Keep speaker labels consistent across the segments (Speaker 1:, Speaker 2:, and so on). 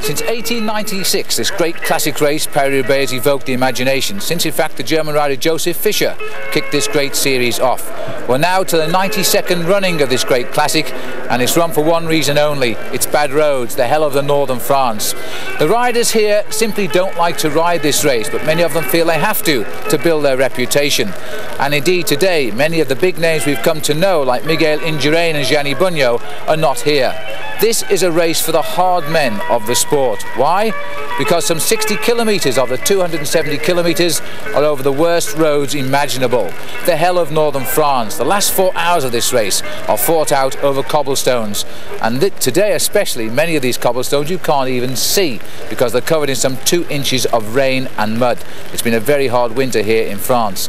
Speaker 1: Since 1896, this great classic race, Paris-Roubaix, has evoked the imagination, since in fact the German rider Joseph Fischer kicked this great series off. We're now to the 92nd running of this great classic, and it's run for one reason only: it's bad roads, the hell of the northern France. The riders here simply don't like to ride this race, but many of them feel they have to build their reputation. And indeed today, many of the big names we've come to know, like Miguel Indurain and Gianni Bugno, are not here. This is a race for the hard men of the sport. Why? Because some 60 kilometres of the 270 kilometres are over the worst roads imaginable. The hell of northern France. The last 4 hours of this race are fought out over cobblestones. And today especially, many of these cobblestones you can't even see because they're covered in some 2 inches of rain and mud. It's been a very hard winter here in France.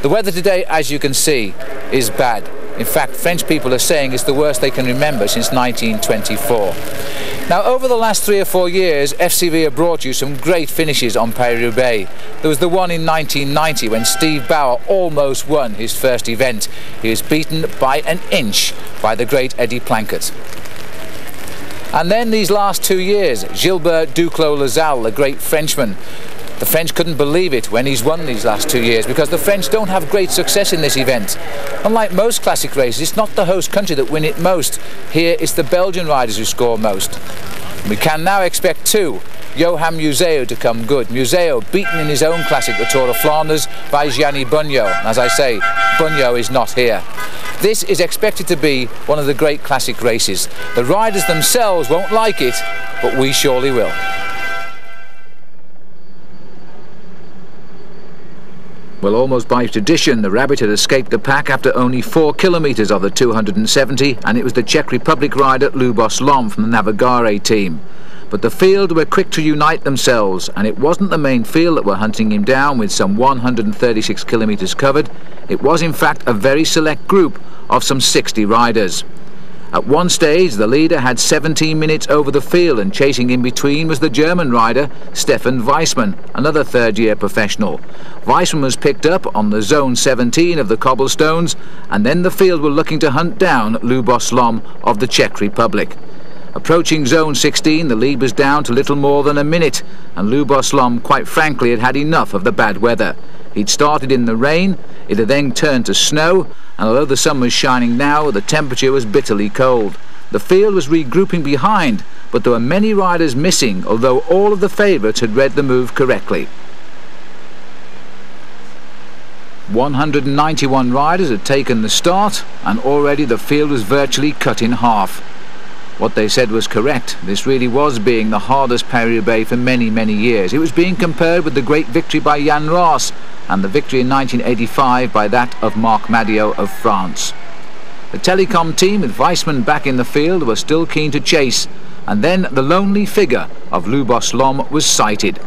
Speaker 1: The weather today, as you can see, is bad. In fact, French people are saying it's the worst they can remember since 1924. Now, over the last 3 or 4 years, FCV have brought you some great finishes on Paris-Roubaix. There was the one in 1990 when Steve Bauer almost won his first event. He was beaten by an inch by the great Eddie Planchet. And then these last 2 years, Gilbert Duclos-Lassalle, the great Frenchman. The French couldn't believe it when he's won these last 2 years, because the French don't have great success in this event. Unlike most classic races, it's not the host country that win it most. Here it's the Belgian riders who score most. We can now expect 2. Johan Museeuw to come good. Museeuw beaten in his own classic, the Tour of Flanders, by Gianni Bugno. As I say, Bugno is not here. This is expected to be one of the great classic races. The riders themselves won't like it, but we surely will. Well, almost by tradition, the Rabbit had escaped the pack after only 4 kilometres of the 270, and it was the Czech Republic rider Lubos Lom from the Navigare team. But the field were quick to unite themselves, and it wasn't the main field that were hunting him down with some 136 kilometres covered. It was in fact a very select group of some 60 riders. At one stage, the leader had 17 minutes over the field, and chasing in between was the German rider Stefan Weissmann, another third-year professional. Weissmann was picked up on the zone 17 of the cobblestones, and then the field were looking to hunt down Lubos Lom of the Czech Republic. Approaching zone 16, the lead was down to little more than a minute, and Lubos Lom, quite frankly, had had enough of the bad weather. He'd started in the rain, it had then turned to snow, and although the sun was shining now, the temperature was bitterly cold. The field was regrouping behind, but there were many riders missing, although all of the favourites had read the move correctly. 191 riders had taken the start, and already the field was virtually cut in half. What they said was correct. This really was being the hardest Paris-Roubaix for many, many years. It was being compared with the great victory by Jan Roos and the victory in 1985 by that of Marc Madiot of France. The Telecom team, with Weissmann back in the field, were still keen to chase, and then the lonely figure of Lubos Lom was sighted.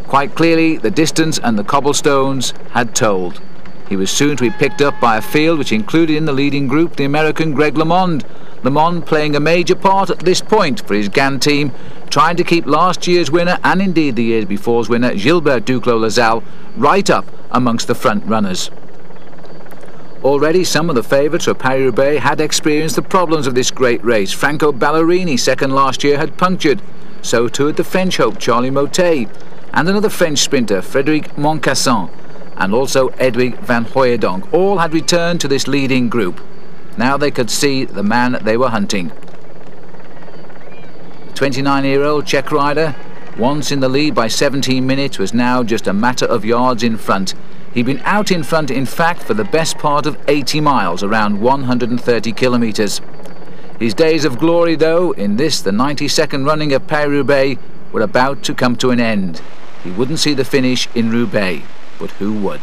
Speaker 1: Quite clearly, the distance and the cobblestones had told. He was soon to be picked up by a field which included in the leading group the American Greg LeMond. LeMond playing a major part at this point for his GAN team, trying to keep last year's winner, and indeed the years before's winner, Gilbert Duclos-Lassalle, right up amongst the front runners. Already some of the favourites for Paris-Roubaix had experienced the problems of this great race. Franco Ballerini, second last year, had punctured. So too had the French hope Charlie Motet, and another French sprinter, Frédéric Moncassin, and also Edwig van Hooijdonk. All had returned to this leading group. Now they could see the man they were hunting. The 29-year-old Czech rider, once in the lead by 17 minutes, was now just a matter of yards in front. He'd been out in front, in fact, for the best part of 80 miles, around 130 kilometres. His days of glory, though, in this, the 92nd running of Paris-Roubaix, were about to come to an end. He wouldn't see the finish in Roubaix, but who would?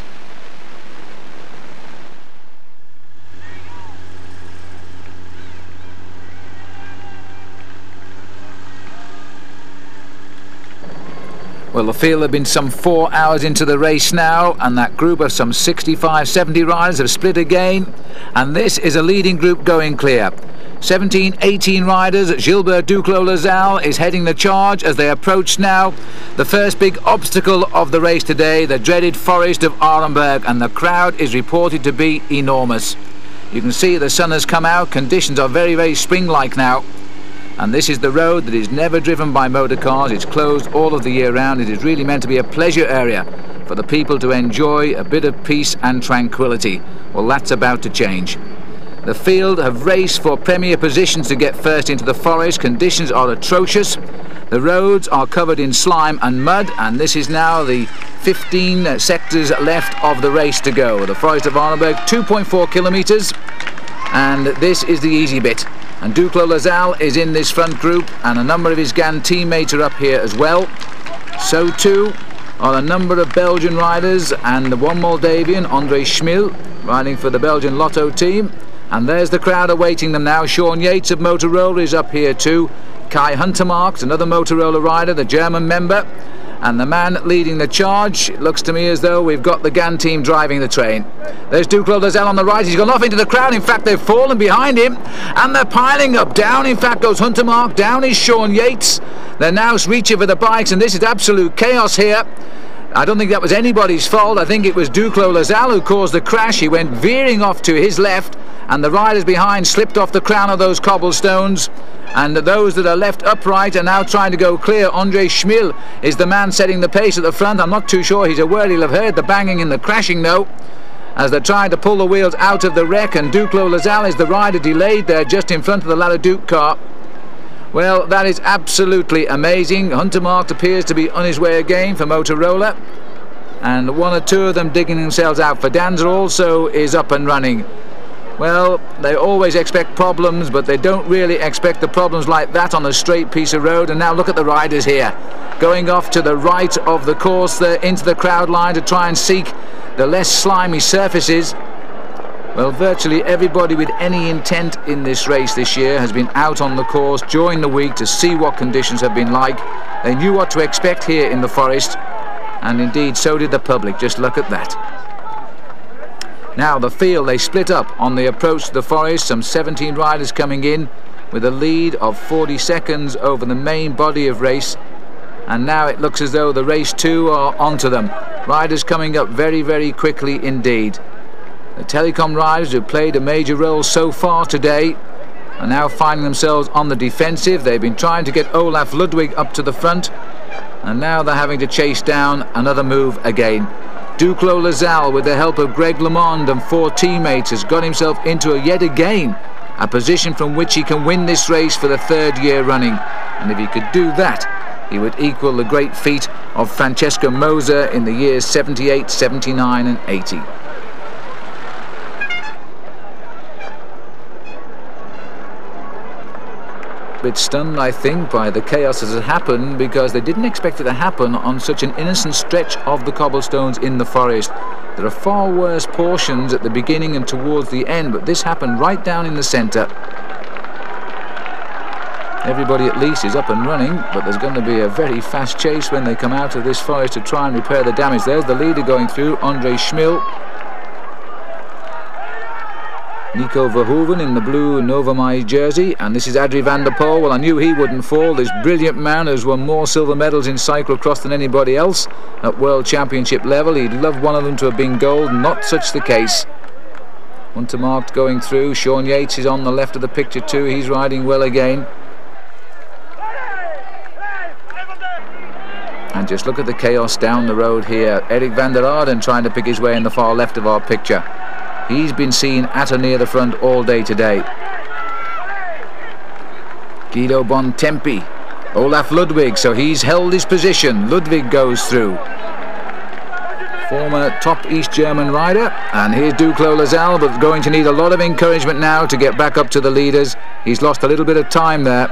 Speaker 1: Well, the field have been some 4 hours into the race now, and that group of some 65-70 riders have split again, and this is a leading group going clear. 17-18 riders. Gilbert Duclos-Lassalle is heading the charge as they approach now the first big obstacle of the race today, the dreaded forest of Arenberg, and the crowd is reported to be enormous. You can see the sun has come out, conditions are very, very spring-like now. And this is the road that is never driven by motor cars. It's closed all of the year round. It is really meant to be a pleasure area for the people to enjoy a bit of peace and tranquility. Well, that's about to change. The field have raced for premier positions to get first into the forest. Conditions are atrocious. The roads are covered in slime and mud, and this is now the 15 sectors left of the race to go. The Forest of Arneberg, 2.4 kilometres, and this is the easy bit. And Duclos Lasalle is in this front group, and a number of his GAN teammates are up here as well. So too are a number of Belgian riders, and one Moldavian, André Schmil, riding for the Belgian Lotto team. And there's the crowd awaiting them now. Shawn Yates of Motorola is up here too. Kai Huntermark, another Motorola rider, the German member. And the man leading the charge, it looks to me as though we've got the GAN team driving the train. There's Duclos Lasalle on the right. He's gone off into the crowd. In fact, they've fallen behind him, and they're piling up. Down, in fact, goes Huntermark. Down is Shawn Yates. They're now reaching for the bikes, and this is absolute chaos here. I don't think that was anybody's fault. I think it was Duclos Lasalle who caused the crash. He went veering off to his left, and the riders behind slipped off the crown of those cobblestones, and those that are left upright are now trying to go clear. André Schmil is the man setting the pace at the front. I'm not too sure he's aware. He'll have heard the banging and the crashing though, as they're trying to pull the wheels out of the wreck, and Duclos Lasalle is the rider delayed there just in front of the Laladuc car. Well, that is absolutely amazing. Huntermark appears to be on his way again for Motorola, and one or two of them digging themselves out. For Danzer also is up and running. Well, they always expect problems, but they don't really expect the problems like that on a straight piece of road. And now look at the riders here, going off to the right of the course there into the crowd line to try and seek the less slimy surfaces. Well, virtually everybody with any intent in this race this year has been out on the course during the week to see what conditions have been like. They knew what to expect here in the forest, and indeed so did the public. Just look at that. Now the field, they split up on the approach to the forest. Some 17 riders coming in with a lead of 40 seconds over the main body of race, and now it looks as though the race two are onto them. Riders coming up very, very quickly indeed. The telecom riders who played a major role so far today are now finding themselves on the defensive. They've been trying to get Olaf Ludwig up to the front, and now they're having to chase down another move again. Duclos Lasalle, with the help of Greg LeMond and 4 teammates, has got himself into yet again a position from which he can win this race for the 3rd year running. And if he could do that, he would equal the great feat of Francesco Moser in the years 78, 79 and 80. Bit stunned, I think, by the chaos as it happened, because they didn't expect it to happen on such an innocent stretch of the cobblestones in the forest. There are far worse portions at the beginning and towards the end, but this happened right down in the centre. Everybody at least is up and running, but there's going to be a very fast chase when they come out of this forest to try and repair the damage. There's the leader going through, André Schmil. Nico Verhoeven in the blue Novamai jersey, and this is Adrie van der Poel. Well, I knew he wouldn't fall. This brilliant man has won more silver medals in cyclocross than anybody else at World Championship level. He'd love one of them to have been gold. Not such the case. Huntermark going through. Shawn Yates is on the left of the picture too. He's riding well again. And just look at the chaos down the road here. Eric van der Arden trying to pick his way in the far left of our picture. He's been seen at or near the front all day today. Guido Bontempi, Olaf Ludwig, so he's held his position. Ludwig goes through. Former top East German rider. And here's Duclos Lasalle, but going to need a lot of encouragement now to get back up to the leaders. He's lost a little bit of time there.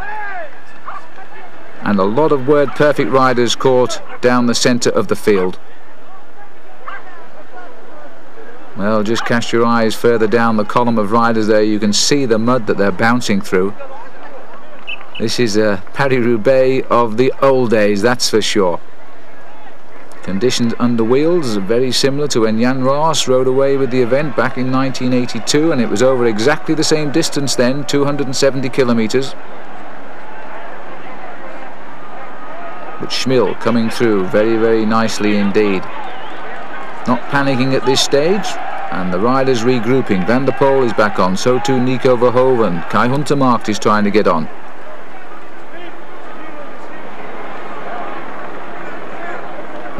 Speaker 1: And a lot of word perfect riders caught down the centre of the field. Well, just cast your eyes further down the column of riders there. You can see the mud that they're bouncing through. This is a Paris-Roubaix of the old days, that's for sure. Conditions under wheels are very similar to when Jan Roos rode away with the event back in 1982, and it was over exactly the same distance then, 270 kilometres. But Schmil coming through very, very nicely indeed. Not panicking at this stage, and the riders regrouping. Van der Poel is back on, so too Nico Verhoeven. Kai Huntermark is trying to get on.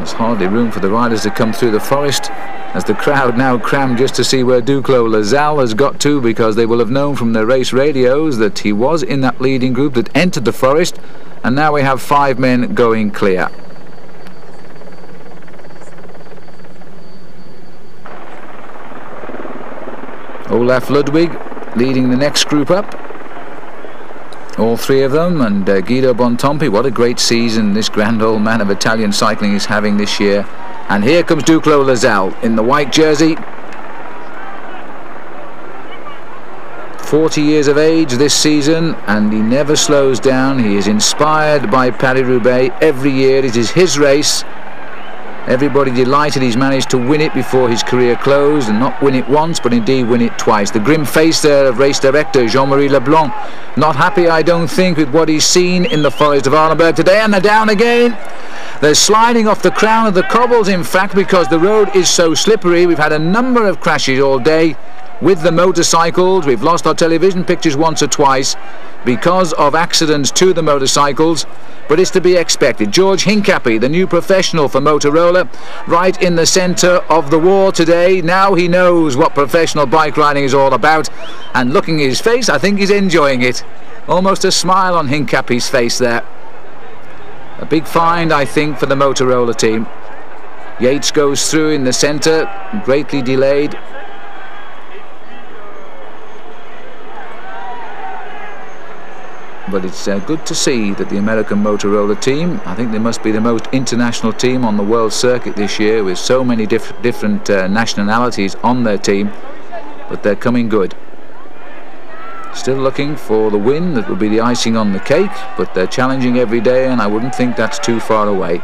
Speaker 1: There's hardly room for the riders to come through the forest, as the crowd now cram just to see where Duclos Lasalle has got to, because they will have known from their race radios that he was in that leading group that entered the forest, and now we have 5 men going clear. Olaf Ludwig leading the next group up. All 3 of them, and Guido Bontempi. What a great season this grand old man of Italian cycling is having this year. And here comes Duclos Lasalle in the white jersey. 40 years of age this season, and he never slows down. He is inspired by Paris-Roubaix every year. It is his race. Everybody delighted he's managed to win it before his career closed, and not win it once but indeed win it twice. The grim face there of race director Jean-Marie Leblanc, not happy I don't think with what he's seen in the forest of Arlenberg today, and they're down again. They're sliding off the crown of the cobbles, in fact, because the road is so slippery. We've had a number of crashes all day with the motorcycles. We've lost our television pictures once or twice because of accidents to the motorcycles, but it's to be expected. George Hincapie, the new professional for Motorola, right in the centre of the war today. Now he knows what professional bike riding is all about, and looking at his face, I think he's enjoying it. Almost a smile on Hincapie's face there. A big find, I think, for the Motorola team. Yates goes through in the centre, greatly delayed. But it's good to see that the American Motorola team, I think they must be the most international team on the world circuit this year, with so many different nationalities on their team, but they're coming good. Still looking for the win that will be the icing on the cake, but they're challenging every day, and I wouldn't think that's too far away.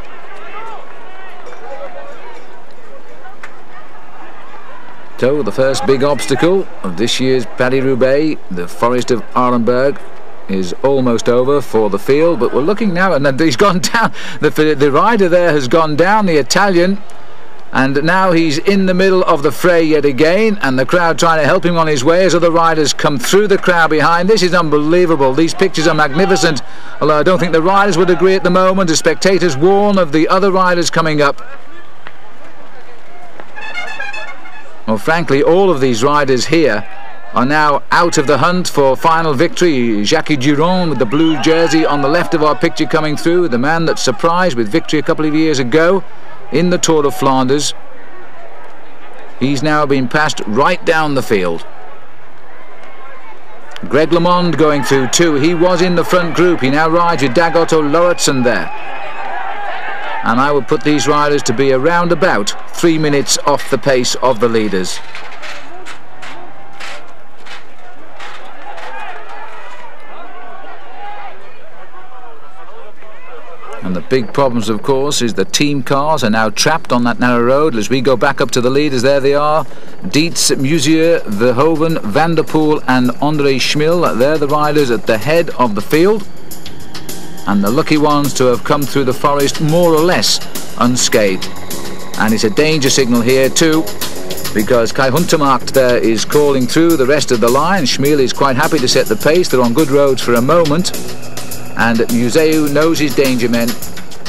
Speaker 1: So the first big obstacle of this year's Paris-Roubaix, the forest of Arlenberg, is almost over for the field, but we're looking now, and he's gone down. The rider there has gone down, the Italian, and now he's in the middle of the fray yet again, and the crowd trying to help him on his way as other riders come through the crowd behind. This is unbelievable. These pictures are magnificent, although I don't think the riders would agree at the moment. The spectators warn of the other riders coming up. Well, frankly, all of these riders here are now out of the hunt for final victory. Jacques Durand with the blue jersey on the left of our picture coming through, the man that surprised with victory a couple of years ago in the Tour of Flanders. He's now been passed right down the field. Greg LeMond going through too. He was in the front group. He now rides with Dag Otto Lauritsen there. And I would put these riders to be around about 3 minutes off the pace of the leaders. And the big problems, of course, is the team cars are now trapped on that narrow road. As we go back up to the leaders, there they are. Dietz, Musier, Verhoeven, Van der Poel and André Schmil. They're the riders at the head of the field, and the lucky ones to have come through the forest more or less unscathed. And it's a danger signal here too, because Kai Huntermarkt there is crawling through the rest of the line. Schmil is quite happy to set the pace. They're on good roads for a moment. And Museu knows his danger men,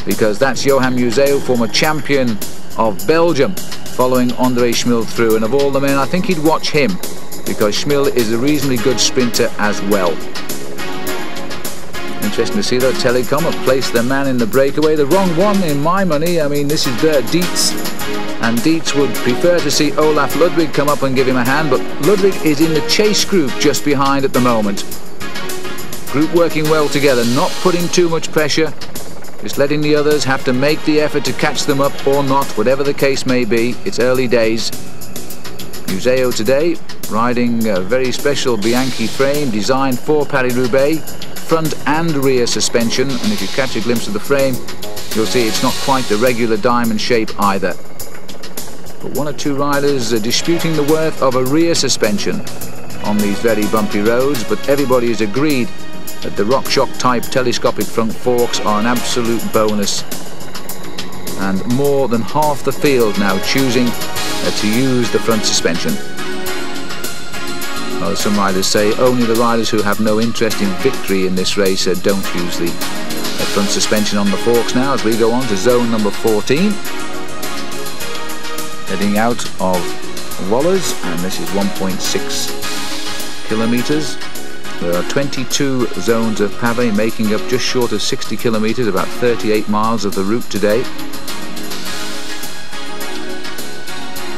Speaker 1: because that's Johan Museu, former champion of Belgium, following André Schmil through. And of all the men, I think he'd watch him, because Schmil is a reasonably good sprinter as well. Interesting to see that Telecom have placed their man in the breakaway. The wrong one in my money. I mean, this is Dietz, and Dietz would prefer to see Olaf Ludwig come up and give him a hand, but Ludwig is in the chase group just behind at the moment. Group working well together, not putting too much pressure, just letting the others have to make the effort to catch them up or not, whatever the case may be. It's early days. Museo today riding a very special Bianchi frame designed for Paris-Roubaix, front and rear suspension, and if you catch a glimpse of the frame, you'll see it's not quite the regular diamond shape either. But one or two riders are disputing the worth of a rear suspension on these very bumpy roads, but everybody has agreed that the RockShox type telescopic front forks are an absolute bonus, and more than half the field now choosing to use the front suspension. Well, some riders say only the riders who have no interest in victory in this race don't use the front suspension on the forks now as we go on to zone number 14. Heading out of Wallers, and this is 1.6 kilometres. There are 22 zones of pavé making up just short of 60 kilometres, about 38 miles of the route today.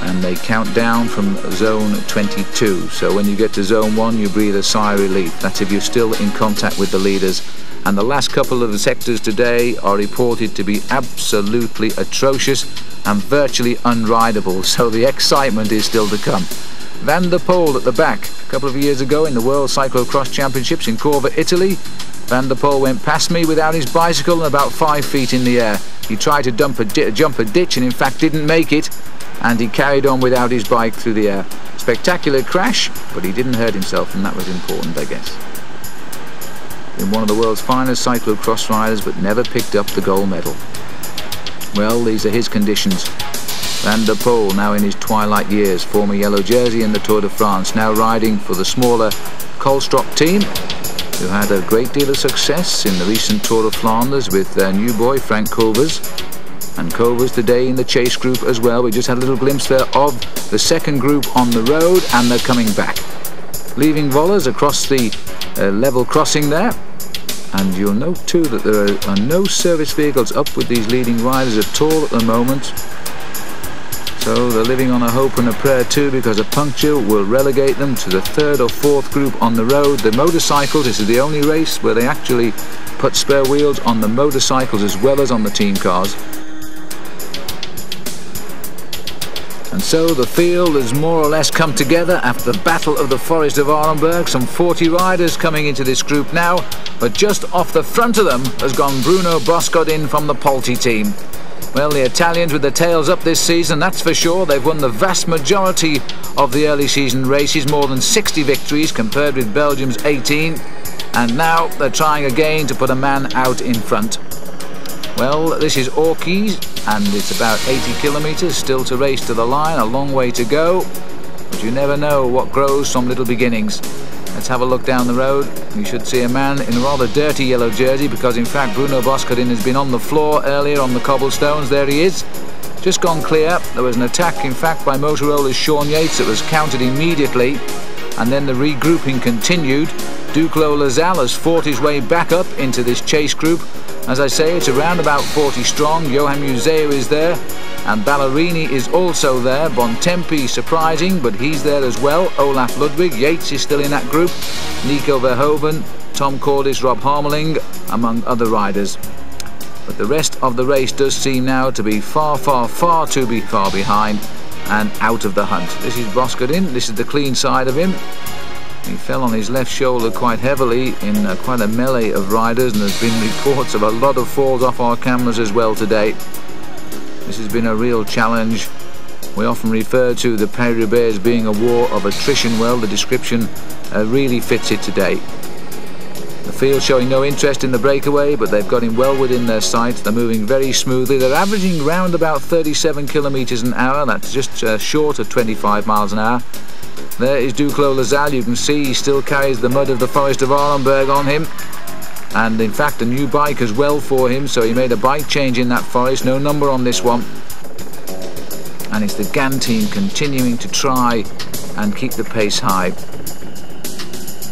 Speaker 1: And they count down from zone 22, so when you get to zone 1 you breathe a sigh of relief. That's if you're still in contact with the leaders. And the last couple of sectors today are reported to be absolutely atrocious and virtually unrideable, so the excitement is still to come. Van der Poel at the back. A couple of years ago in the World Cyclocross Championships in Corva, Italy, Van der Poel went past me without his bicycle and about 5 feet in the air. He tried to jump a ditch and in fact didn't make it, and he carried on without his bike through the air. Spectacular crash, but he didn't hurt himself, and that was important, I guess. Been one of the world's finest cyclocross riders, but never picked up the gold medal. Well, these are his conditions. Van der Poel, now in his twilight years, former yellow jersey in the Tour de France, now riding for the smaller Kohlstrock team, who had a great deal of success in the recent Tour of Flanders with their new boy Frank Culvers. And Culvers today in the chase group as well. We just had a little glimpse there of the second group on the road, and they're coming back. Leaving Wallers across the level crossing there. And you'll note too that there are no service vehicles up with these leading riders at all at the moment. So they're living on a hope and a prayer too, because a puncture will relegate them to the third or fourth group on the road. The motorcycles, this is the only race where they actually put spare wheels on the motorcycles as well as on the team cars. And so the field has more or less come together after the Battle of the Forest of Arenberg. Some 40 riders coming into this group now, but just off the front of them has gone Bruno Boscodin from the Polti team. Well, the Italians with their tails up this season, that's for sure. They've won the vast majority of the early season races, more than 60 victories compared with Belgium's 18, and now they're trying again to put a man out in front. Well, this is Orchies, and it's about 80 kilometres still to race to the line, a long way to go, but you never know what grows from little beginnings. Let's have a look down the road. You should see a man in a rather dirty yellow jersey, because in fact Bruno Boscodin has been on the floor earlier on the cobblestones. There he is, just gone clear. There was an attack in fact by Motorola's Shawn Yates that was countered immediately, and then the regrouping continued. Duclos Lazal has fought his way back up into this chase group. As I say, it's around about 40 strong. Johan Museo is there, and Ballerini is also there. Bontempi surprising, but he's there as well. Olaf Ludwig, Yates is still in that group. Nico Verhoeven, Tom Cordis, Rob Harmeling, among other riders. But the rest of the race does seem now to be far too far behind and out of the hunt. This is Boscodin, this is the clean side of him. He fell on his left shoulder quite heavily in quite a melee of riders, and there's been reports of a lot of falls off our cameras as well today. This has been a real challenge. We often refer to the Paris-Roubaix as being a war of attrition. Well, the description really fits it today. The field showing no interest in the breakaway, but they've got him well within their sights. They're moving very smoothly. They're averaging round about 37 kilometres an hour. That's just short of 25 miles an hour. There is Duclos Lazal. You can see he still carries the mud of the Forest of Arenberg on him, and in fact a new bike as well for him, so he made a bike change in that forest. No number on this one, and it's the GAN team continuing to try and keep the pace high.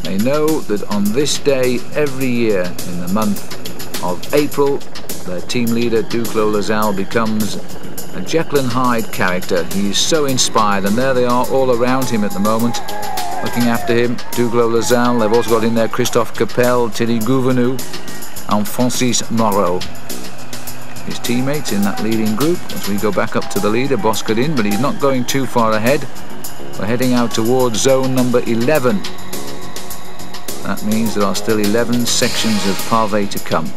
Speaker 1: They know that on this day every year in the month of April, their team leader Duclos Lazal becomes a Jekyll and Hyde character. He is so inspired, and there they are all around him at the moment, looking after him. Duclos Lazal. They've also got in there Christophe Capel, Thierry Gouvenou and Francis Moreau, his teammates in that leading group. As we go back up to the leader, Boscodin, but he's not going too far ahead. We're heading out towards zone number 11. That means there are still 11 sections of pavé to come.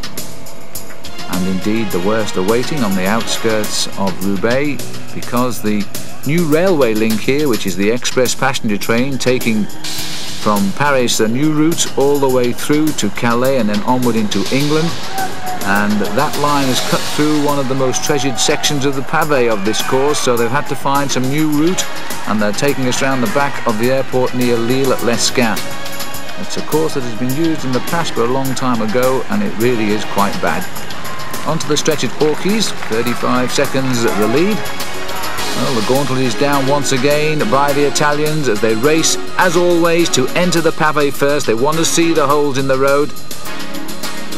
Speaker 1: And indeed the worst are waiting on the outskirts of Roubaix, because the new railway link here, which is the express passenger train taking from Paris a new route all the way through to Calais and then onward into England, and that line has cut through one of the most treasured sections of the pavé of this course, so they've had to find some new route, and they're taking us round the back of the airport near Lille at Lescun. It's a course that has been used in the past but a long time ago, and it really is quite bad. Onto the stretch at Porkies, 35 seconds the lead. Well, the gauntlet is down once again by the Italians as they race, as always, to enter the pavé first. They want to see the holes in the road.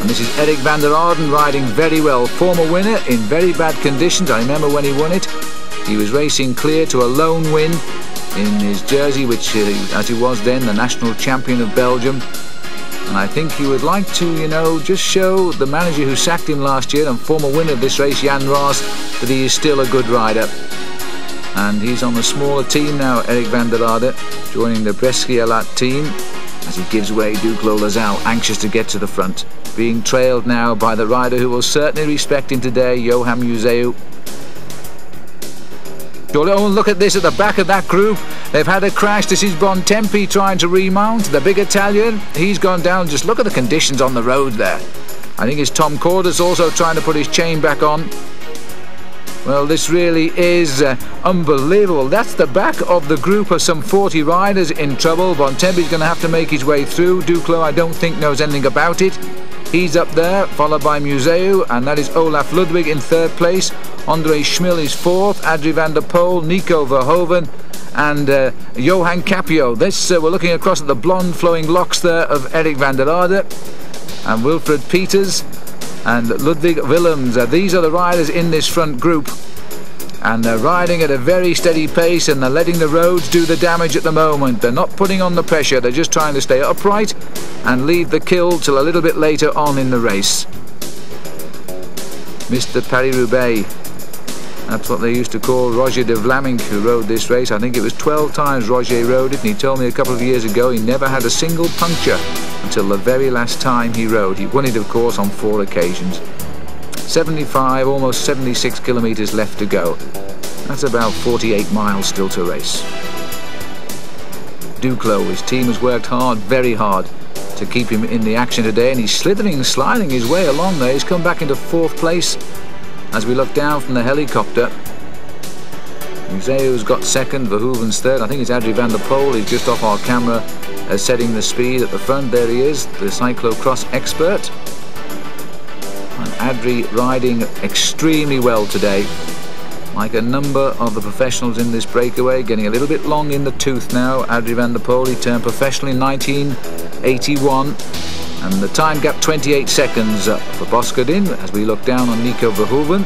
Speaker 1: And this is Eric van der Arden riding very well. Former winner in very bad conditions. I remember when he won it. He was racing clear to a lone win in his jersey, which, as he was then, the national champion of Belgium. And I think he would like to, you know, just show the manager who sacked him last year and former winner of this race, Jan Roos, that he is still a good rider. And he's on the smaller team now, Eric van der Arden, joining the Brescia team as he gives way Duclos Lasalle, anxious to get to the front. Being trailed now by the rider who will certainly respect him today, Johan Museeuw. Oh, look at this at the back of that group. They've had a crash. This is Bontempi trying to remount. The big Italian, he's gone down. Just look at the conditions on the road there. I think it's Tom Cordes also trying to put his chain back on. Well, this really is unbelievable. That's the back of the group of some 40 riders in trouble. Bontempi's going to have to make his way through. Duclos, I don't think, knows anything about it. He's up there, followed by Museeuw, and that is Olaf Ludwig in third place. Andre Schmil is fourth, Adrie van der Poel, Nico Verhoeven, and Johan Capio. This, we're looking across at the blonde flowing locks there of Eric van der Arden, and Wilfred Peters, and Ludwig Willems. These are the riders in this front group, and they're riding at a very steady pace, and they're letting the roads do the damage at the moment. They're not putting on the pressure, they're just trying to stay upright and leave the kill till a little bit later on in the race. Mr. Paris-Roubaix, that's what they used to call Roger de Vlamingh, who rode this race. I think it was 12 times Roger rode it, and he told me a couple of years ago he never had a single puncture until the very last time he rode. He won it, of course, on 4 occasions. 75, almost 76 kilometres left to go. That's about 48 miles still to race. Duclos, his team has worked hard, very hard, to keep him in the action today, and he's sliding his way along there. He's come back into 4th place as we look down from the helicopter. Museeuw's got 2nd, Verhoeven's 3rd. I think it's Adrie van der Poel. He's just off our camera, setting the speed at the front. There he is, the cyclocross expert. And Adrie riding extremely well today, like a number of the professionals in this breakaway, getting a little bit long in the tooth now. Adrie van der Poel, he turned professional in 1981, and the time gap 28 seconds for Boskerdin as we look down on Nico Verhoeven,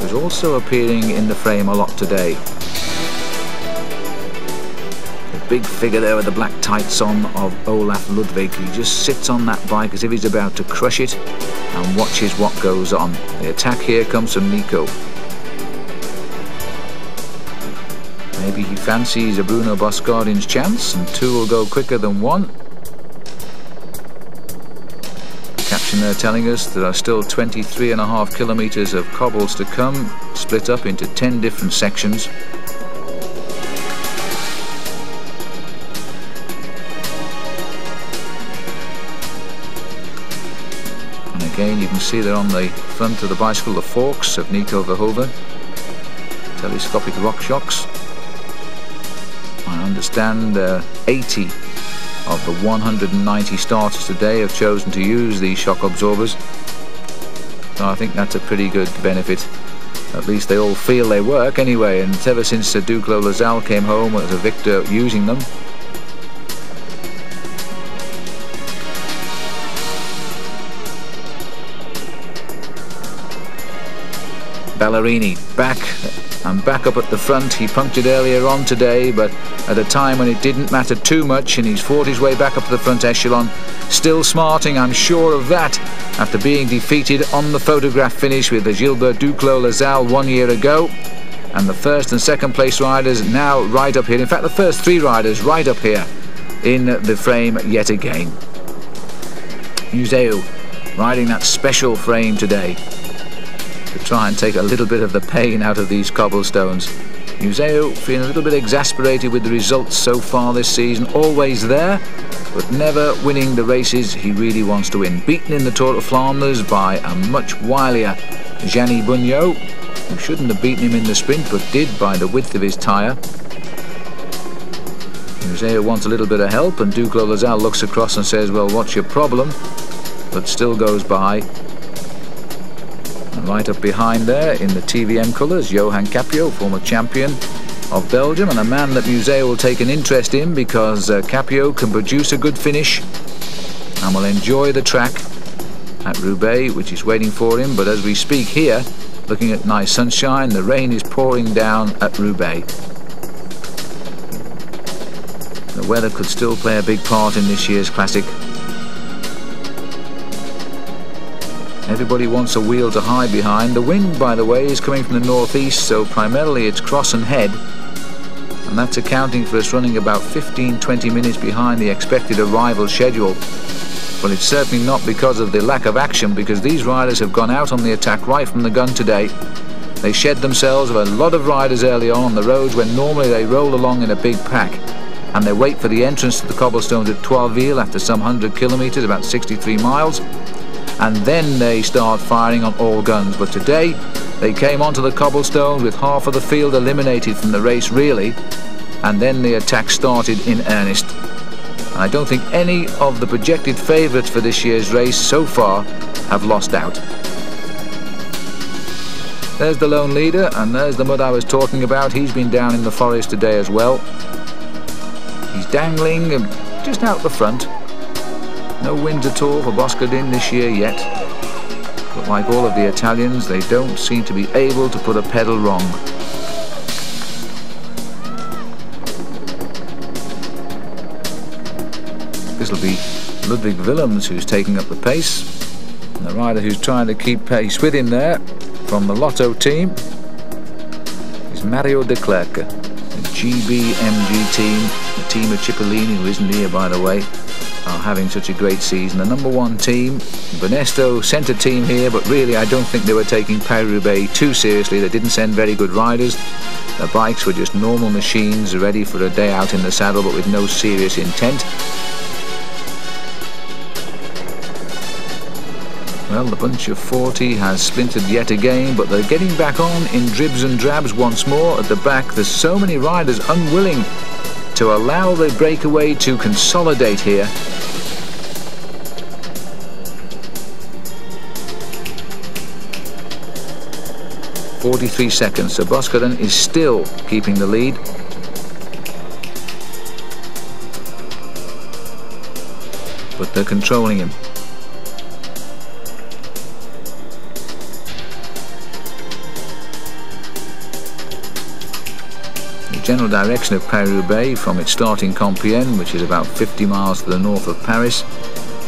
Speaker 1: who's also appearing in the frame a lot today. The big figure there with the black tights on of Olaf Ludwig. He just sits on that bike as if he's about to crush it and watches what goes on. The attack here comes from Nico. Maybe he fancies a Bruno Boskardin's chance, and 2 will go quicker than 1. Caption there telling us there are still 23.5 kilometres of cobbles to come, split up into 10 different sections. And again, you can see there on the front of the bicycle the forks of Nico Verhoeven, telescopic rock shocks. I understand 80 of the 190 starters today have chosen to use these shock absorbers. So I think that's a pretty good benefit. At least they all feel they work anyway, and ever since Duclos Lasalle came home as a victor using them. Ballerini back up at the front. He punctured earlier on today, but at a time when it didn't matter too much, and he's fought his way back up to the front echelon. Still smarting, I'm sure of that, after being defeated on the photograph finish with the Gilbert Duclos Lasalle 1 year ago. And the 1st and 2nd place riders now right up here. In fact, the first 3 riders right up here in the frame yet again. Museeuw riding that special frame today to try and take a little bit of the pain out of these cobblestones. Museeuw feeling a little bit exasperated with the results so far this season. Always there, but never winning the races he really wants to win. Beaten in the Tour de Flanders by a much wilier Gianni Bugno, who shouldn't have beaten him in the sprint, but did by the width of his tyre. Museo wants a little bit of help, and Duclos Lasal looks across and says, well, what's your problem? But still goes by. And right up behind there in the TVM colours, Johan Capio, former champion of Belgium, and a man that Museo will take an interest in because Capio can produce a good finish and will enjoy the track at Roubaix, which is waiting for him. But as we speak here, looking at nice sunshine, the rain is pouring down at Roubaix. The weather could still play a big part in this year's classic. Everybody wants a wheel to hide behind. The wind, by the way, is coming from the northeast, so primarily it's cross and head, and that's accounting for us running about 15-20 minutes behind the expected arrival schedule. But it's certainly not because of the lack of action, because these riders have gone out on the attack right from the gun today. They shed themselves of a lot of riders early on the roads when normally they roll along in a big pack, and they wait for the entrance to the cobblestones at Troisville after some 100 kilometres, about 63 miles, and then they start firing on all guns. But today they came onto the cobblestones with half of the field eliminated from the race really, and then the attack started in earnest. And I don't think any of the projected favourites for this year's race so far have lost out. There's the lone leader, and there's the mud I was talking about. He's been down in the forest today as well. He's dangling just out the front. No winds at all for Boscardin this year yet. But like all of the Italians, they don't seem to be able to put a pedal wrong. This will be Ludwig Willems who's taking up the pace. And the rider who's trying to keep pace with him there from the Lotto team is Mario De Klerk, the GBMG team, the team of Cipollini, who isn't here by the way, are having such a great season. The number one team, Benesto, sent a team here, but really I don't think they were taking Paris-Roubaix too seriously. They didn't send very good riders. The bikes were just normal machines ready for a day out in the saddle, but with no serious intent. Well, the bunch of 40 has splintered yet again, but they're getting back on in dribs and drabs once more. At the back, there's so many riders unwilling to allow the breakaway to consolidate here. .43 seconds, so Boscardin is still keeping the lead. But they're controlling him. General direction of Paris-Roubaix from its start in Compiègne, which is about 50 miles to the north of Paris.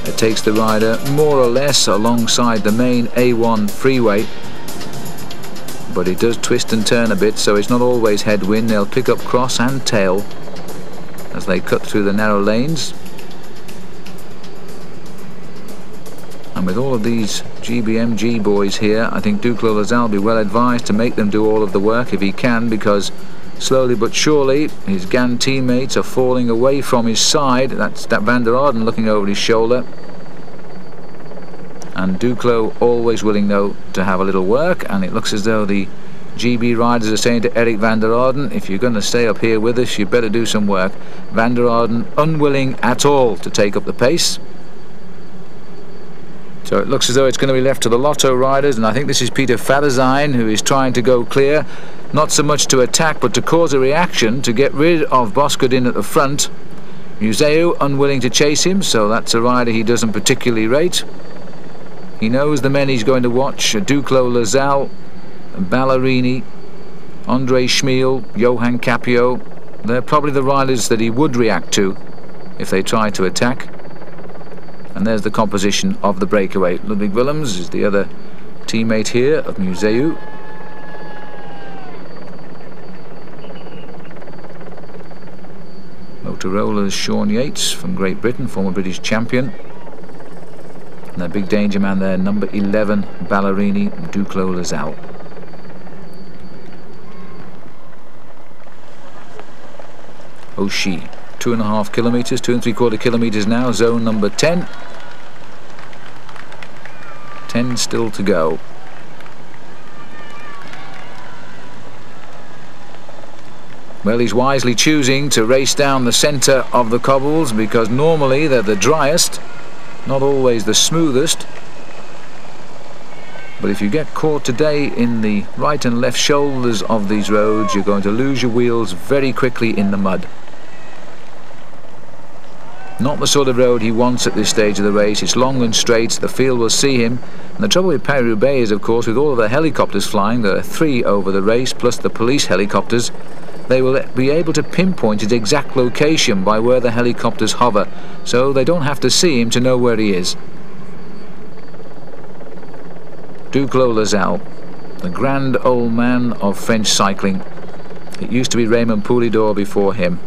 Speaker 1: It takes the rider more or less alongside the main A1 freeway, but it does twist and turn a bit, so it's not always headwind. They'll pick up cross and tail as they cut through the narrow lanes. And with all of these GBMG boys here, I think Duclos Lasal will be well advised to make them do all of the work if he can, because slowly but surely his GAN teammates are falling away from his side. That's that Van der Arden looking over his shoulder, and Duclos always willing though to have a little work. And it looks as though the GB riders are saying to Eric Van der Arden, if you're going to stay up here with us, you better do some work. Van der Arden unwilling at all to take up the pace. So it looks as though it's going to be left to the Lotto riders, and I think this is Peter Faderzijn who is trying to go clear, not so much to attack but to cause a reaction to get rid of Boscardin at the front. Museo unwilling to chase him, so that's a rider he doesn't particularly rate. He knows the men he's going to watch: Duclos Lasal, Ballerini, Andre Schmiel, Johan Capio. They're probably the riders that he would react to if they try to attack. And there's the composition of the breakaway. Ludwig Willems is the other teammate here of Museu. Motorola's Shawn Yates from Great Britain, former British champion. And the big danger man there, number 11, Ballerini, Duclos Lasal. Oshie, 2.5 kilometres, 2 3/4 kilometres now, zone number 10. 10 still to go. Well, he's wisely choosing to race down the centre of the cobbles because normally they're the driest, not always the smoothest. But if you get caught today in the right and left shoulders of these roads, you're going to lose your wheels very quickly in the mud. Not the sort of road he wants at this stage of the race. It's long and straight, the field will see him. And the trouble with Paris-Roubaix is, of course, with all of the helicopters flying, there are 3 over the race, plus the police helicopters, they will be able to pinpoint his exact location by where the helicopters hover, so they don't have to see him to know where he is. Duclos-Lassalle, the grand old man of French cycling. It used to be Raymond Poulidor before him.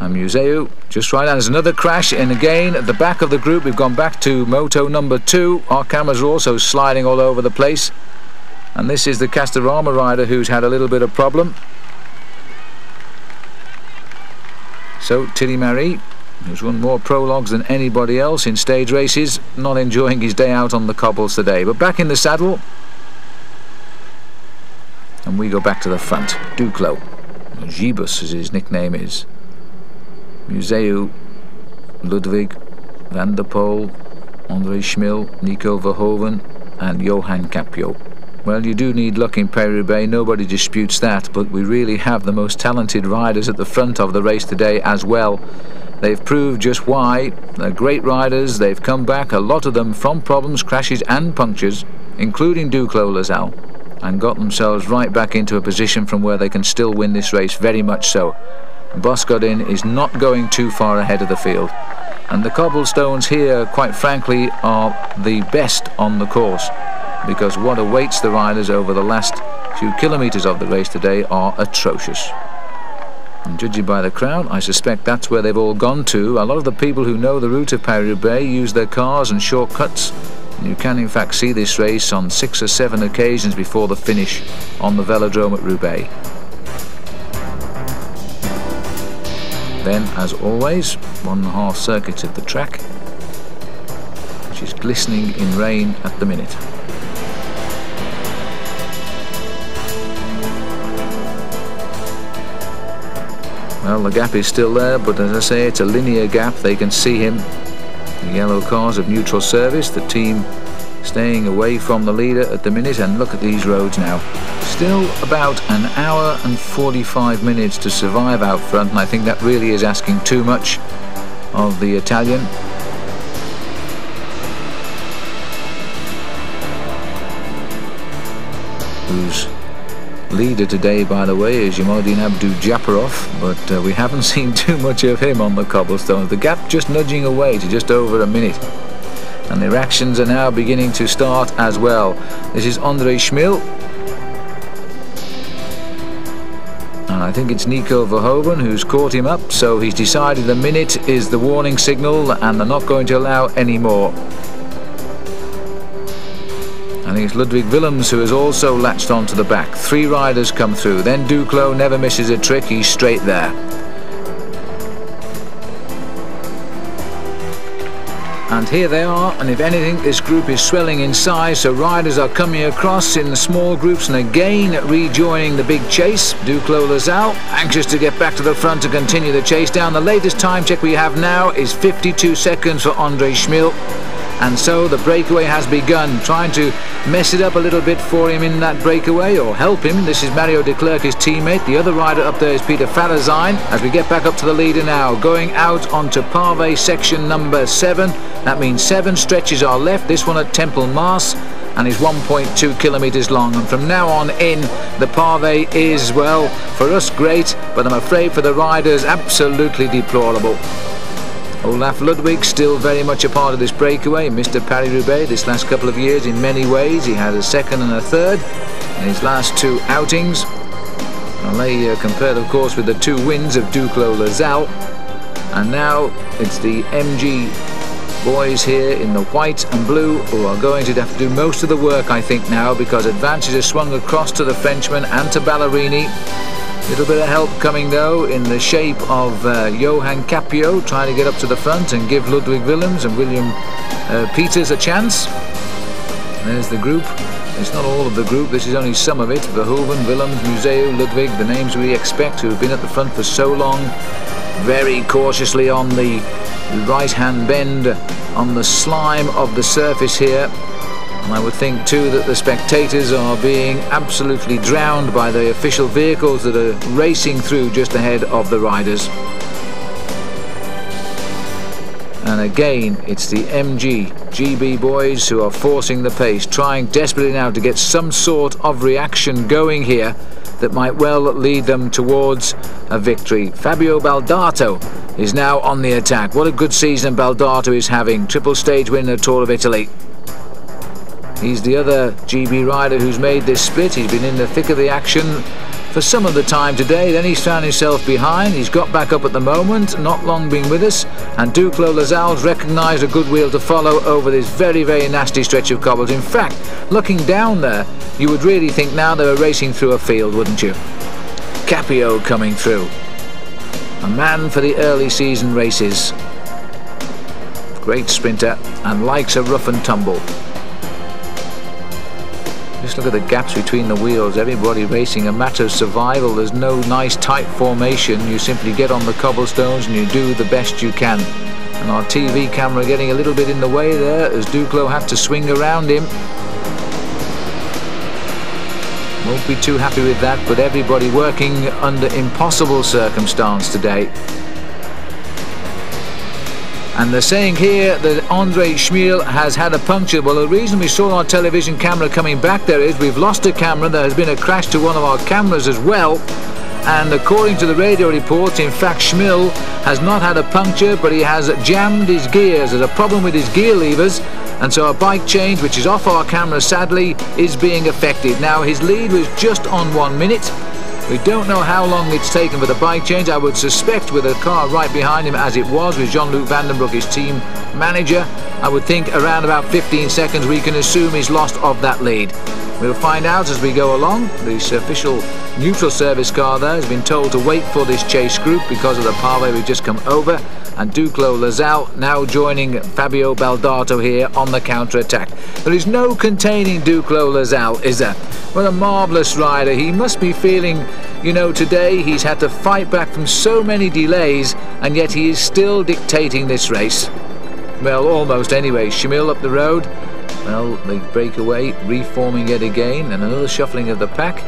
Speaker 1: And Museu just right, and there's another crash, and again at the back of the group we've gone back to moto number 2. Our cameras are also sliding all over the place, and this is the Castorama rider who's had a little bit of problem. So Thierry Marie, who's won more prologues than anybody else in stage races, not enjoying his day out on the cobbles today, but back in the saddle, and we go back to the front. Duclos, Gibus as his nickname is, Museu, Ludwig, Van der Poel, André Schmil, Nico Verhoeven and Johan Capio. Well, you do need luck in Paris-Roubaix, nobody disputes that, but we really have the most talented riders at the front of the race today as well. They've proved just why. They're great riders, they've come back, a lot of them from problems, crashes and punctures, including Duclos-Lassalle, and got themselves right back into a position from where they can still win this race, very much so. Boscodin is not going too far ahead of the field, and the cobblestones here, quite frankly, are the best on the course, because what awaits the riders over the last few kilometres of the race today are atrocious. And judging by the crowd, I suspect that's where they've all gone to. A lot of the people who know the route of Paris-Roubaix use their cars and shortcuts, and you can in fact see this race on 6 or 7 occasions before the finish on the velodrome at Roubaix. Then, as always, 1.5 circuits of the track, which is glistening in rain at the minute. Well, the gap is still there, but as I say, it's a linear gap. They can see him. The yellow cars of neutral service, the team staying away from the leader at the minute, and look at these roads now. Still about an hour and 45 minutes to survive out front, and I think that really is asking too much of the Italian. Whose leader today, by the way, is Yamadine Abdu-Japarov, but we haven't seen too much of him on the cobblestones. The gap just nudging away to just over a minute, and the reactions are now beginning to start as well. This is André Schmil, and I think it's Nico Verhoeven who's caught him up, so he's decided the minute is the warning signal and they're not going to allow any more. I think it's Ludwig Willems who has also latched onto the back. 3 riders come through, then Duclos never misses a trick, he's straight there. And here they are, and if anything, this group is swelling in size, so riders are coming across in the small groups and again rejoining the big chase. Duclos-Lassalle anxious to get back to the front to continue the chase down. The latest time check we have now is 52 seconds for André Schmil. And so the breakaway has begun, trying to mess it up a little bit for him in that breakaway, or help him. This is Mario de Klerk, his teammate. The other rider up there is Peter Farazijn. As we get back up to the leader now, going out onto Pavé section number 7. That means 7 stretches are left, this one at Temple Mars, and is 1.2 kilometres long. And from now on in, the Pavé is, well, for us great, but I'm afraid for the riders absolutely deplorable. Olaf Ludwig still very much a part of this breakaway. Mr. Paris-Roubaix this last couple of years in many ways. He had a 2nd and a 3rd in his last 2 outings. And they compared, of course, with the 2 wins of Duclos-Lassalle. And now it's the MG boys here in the white and blue who are going to have to do most of the work, I think, now, because advances are swung across to the Frenchman and to Ballerini. Little bit of help coming though in the shape of Johan Capio trying to get up to the front and give Ludwig Willems and William Peters a chance. There's the group It's not all of the group, this is only some of it. Verhoeven, Willems, Museu, Ludwig, the names we expect, who have been at the front for so long. Very cautiously on the right-hand bend, on the slime of the surface here. And I would think too that the spectators are being absolutely drowned by the official vehicles that are racing through just ahead of the riders. And again, it's the GB boys who are forcing the pace, trying desperately now to get some sort of reaction going here that might well lead them towards a victory. Fabio Darto is now on the attack. What a good season Darto is having. Triple stage win in the Tour of Italy. He's the other GB rider who's made this split. He's been in the thick of the action for some of the time today, then he's found himself behind. He's got back up at the moment, not long been with us, and Duclos Lasalle's recognised a good wheel to follow over this very, very nasty stretch of cobbles. In fact, looking down there, you would really think now they were racing through a field, wouldn't you? Capio coming through. A man for the early season races. Great sprinter and likes a rough and tumble. Just look at the gaps between the wheels. Everybody racing a matter of survival. There's no nice tight formation. You simply get on the cobblestones and you do the best you can. And our TV camera getting a little bit in the way there as Duclos had to swing around him. Won't be too happy with that, but everybody working under impossible circumstance today. And they're saying here that Andre Schmiel has had a puncture. Well, the reason we saw our television camera coming back there is we've lost a camera. There has been a crash to one of our cameras as well. And according to the radio reports, in fact, Schmiel has not had a puncture, but he has jammed his gears. There's a problem with his gear levers. And so a bike change, which is off our camera sadly, is being affected. Now, his lead was just on 1 minute. We don't know how long it's taken for the bike change. I would suspect with a car right behind him as it was with Jean-Luc Vandenbroek, his team manager, I would think around about 15 seconds we can assume he's lost of that lead. We'll find out as we go along. This official neutral service car there has been told to wait for this chase group because of the pathway we've just come over. And Duclos Lasalle now joining Fabio Darto here on the counter-attack. There is no containing Duclos Lasalle, is there? What a marvellous rider. He must be feeling, you know, today he's had to fight back from so many delays, and yet he is still dictating this race. Well, almost anyway. Schmiel up the road. Well, they break away, reforming yet again, and another shuffling of the pack.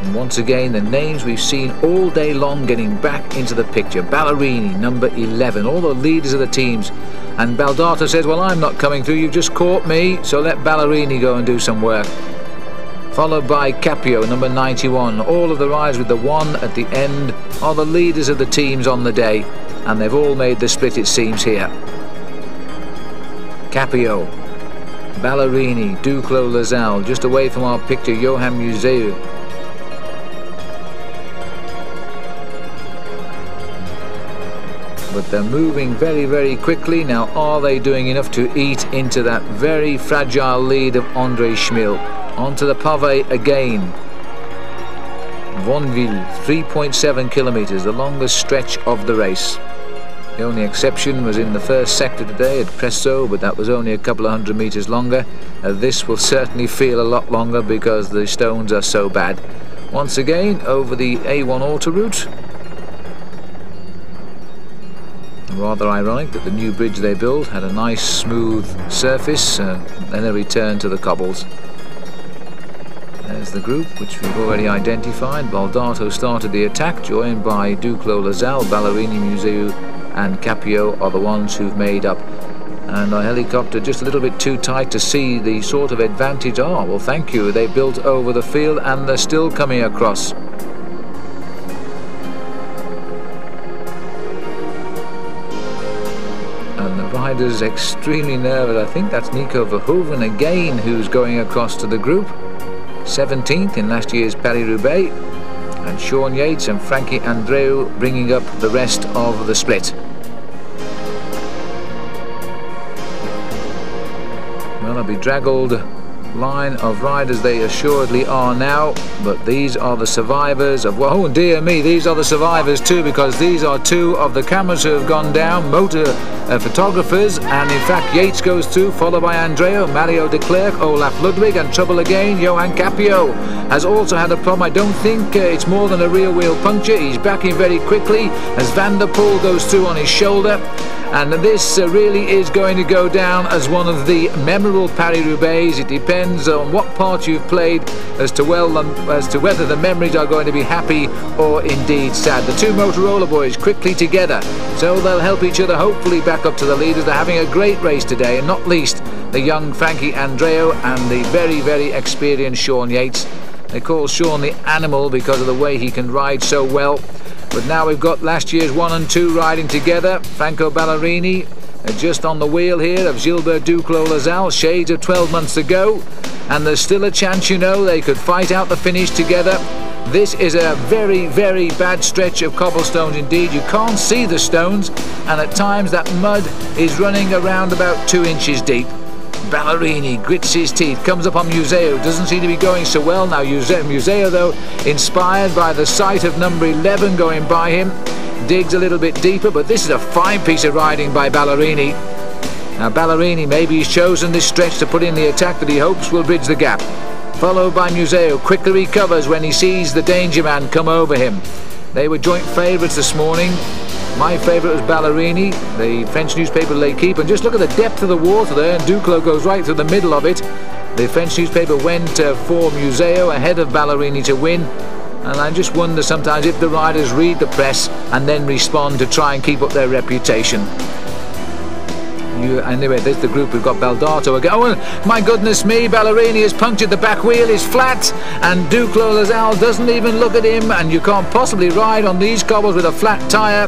Speaker 1: And once again, the names we've seen all day long getting back into the picture. Ballerini, number 11, all the leaders of the teams. And Darto says, well, I'm not coming through, you've just caught me, so let Ballerini go and do some work. Followed by Capio, number 91. All of the riders with the 1 at the end are the leaders of the teams on the day. And they've all made the split, it seems, here. Capio, Ballerini, Duclos Lasalle, just away from our picture, Johan Museu. But they're moving very, very quickly. Now, are they doing enough to eat into that very fragile lead of Andre Schmiel? Onto the pavé again. Vonville, 3.7 kilometers, the longest stretch of the race. The only exception was in the first sector today at Presso, but that was only a couple of 100 meters longer. This will certainly feel a lot longer because the stones are so bad. Once again, over the A1 autoroute. Rather ironic that the new bridge they built had a nice smooth surface, then a return to the cobbles. There's the group which we've already identified. Darto started the attack, joined by Duclos Lasalle, Ballerini, Museu and Capio are the ones who've made up. And our helicopter just a little bit too tight to see the sort of advantage. Oh, well, thank you. They built over the field and they're still coming across. Riders extremely nervous. I think that's Nico Verhoeven again who's going across to the group. 17th in last year's Paris-Roubaix. And Shawn Yates and Frankie Andreu bringing up the rest of the split. Well, I'll be draggled line of riders they assuredly are now, but these are the survivors of, well, oh dear me, these are the survivors too, because these are two of the cameras who have gone down, motor photographers, and in fact Yates goes through, followed by Andreo, Mario de Klerk, Olaf Ludwig, and trouble again. Johan Capio has also had a problem. I don't think it's more than a rear wheel puncture. He's backing very quickly as Van der Poel goes through on his shoulder. And this really is going to go down as one of the memorable Paris-Roubaix. It depends on what part you've played as to whether the memories are going to be happy or indeed sad. The two Motorola boys quickly together, so they'll help each other hopefully back up to the leaders. They're having a great race today, and not least the young Frankie Andreo and the very, very experienced Shawn Yates. They call Shawn the animal because of the way he can ride so well. But now we've got last year's 1 and 2 riding together. Franco Ballerini just on the wheel here of Gilbert Duclos-Lassalle, shades of 12 months ago. And there's still a chance, you know, they could fight out the finish together. This is a very, very bad stretch of cobblestones indeed. You can't see the stones, and at times that mud is running around about 2 inches deep. Ballerini grits his teeth, comes up on Museo, doesn't seem to be going so well now. Museo though, inspired by the sight of number 11 going by him, digs a little bit deeper, but this is a fine piece of riding by Ballerini. Now Ballerini, maybe he's chosen this stretch to put in the attack that he hopes will bridge the gap. Followed by Museo, quickly recovers when he sees the danger man come over him. They were joint favourites this morning. My favourite was Ballerini, the French newspaper L'Equipe, and just look at the depth of the water there, and Duclos goes right through the middle of it. The French newspaper went for Museo ahead of Ballerini to win, and I just wonder sometimes if the riders read the press and then respond to try and keep up their reputation. Anyway, there's the group. We've got Darto again. Oh, my goodness me, Ballerini has punctured the back wheel, is flat, and Duclos-Lassalle doesn't even look at him, and you can't possibly ride on these cobbles with a flat tyre.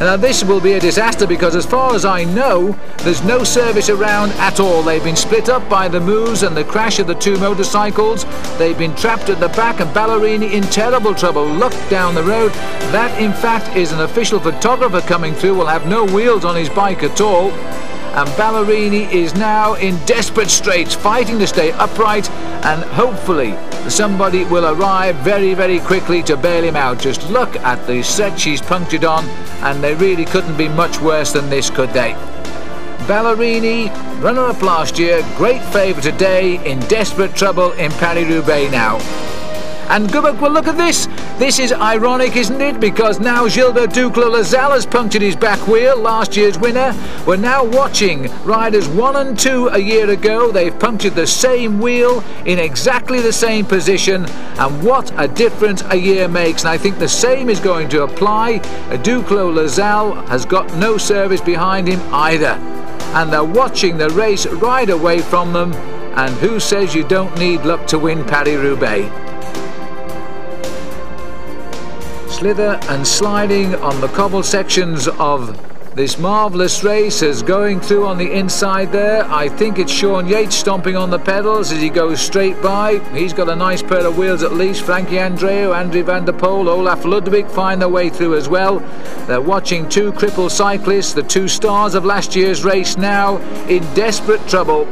Speaker 1: Now this will be a disaster, because as far as I know, there's no service around at all. They've been split up by the moves and the crash of the two motorcycles. They've been trapped at the back, and Ballerini in terrible trouble. Look down the road. That in fact is an official photographer coming through, will have no wheels on his bike at all. And Ballerini is now in desperate straits, fighting to stay upright, and hopefully somebody will arrive very, very quickly to bail him out. Just look at the stretch he's punctured on, and they really couldn't be much worse than this, could they? Ballerini, runner-up last year, great favourite today, in desperate trouble in Paris-Roubaix now. And well, look at this. This is ironic, isn't it? Because now Gilbert Duclos-Lassalle has punctured his back wheel, last year's winner. We're now watching riders 1 and 2 a year ago. They've punctured the same wheel in exactly the same position. And what a difference a year makes. And I think the same is going to apply. Duclos-Lassalle has got no service behind him either. And they're watching the race right away from them. And who says you don't need luck to win Paris-Roubaix? Slither and sliding on the cobble sections of this marvellous race as going through on the inside there. I think it's Shawn Yates stomping on the pedals as he goes straight by. He's got a nice pair of wheels at least. Frankie Andreo, André van der Poel, Olaf Ludwig find their way through as well. They're watching two crippled cyclists, the two stars of last year's race, now in desperate trouble.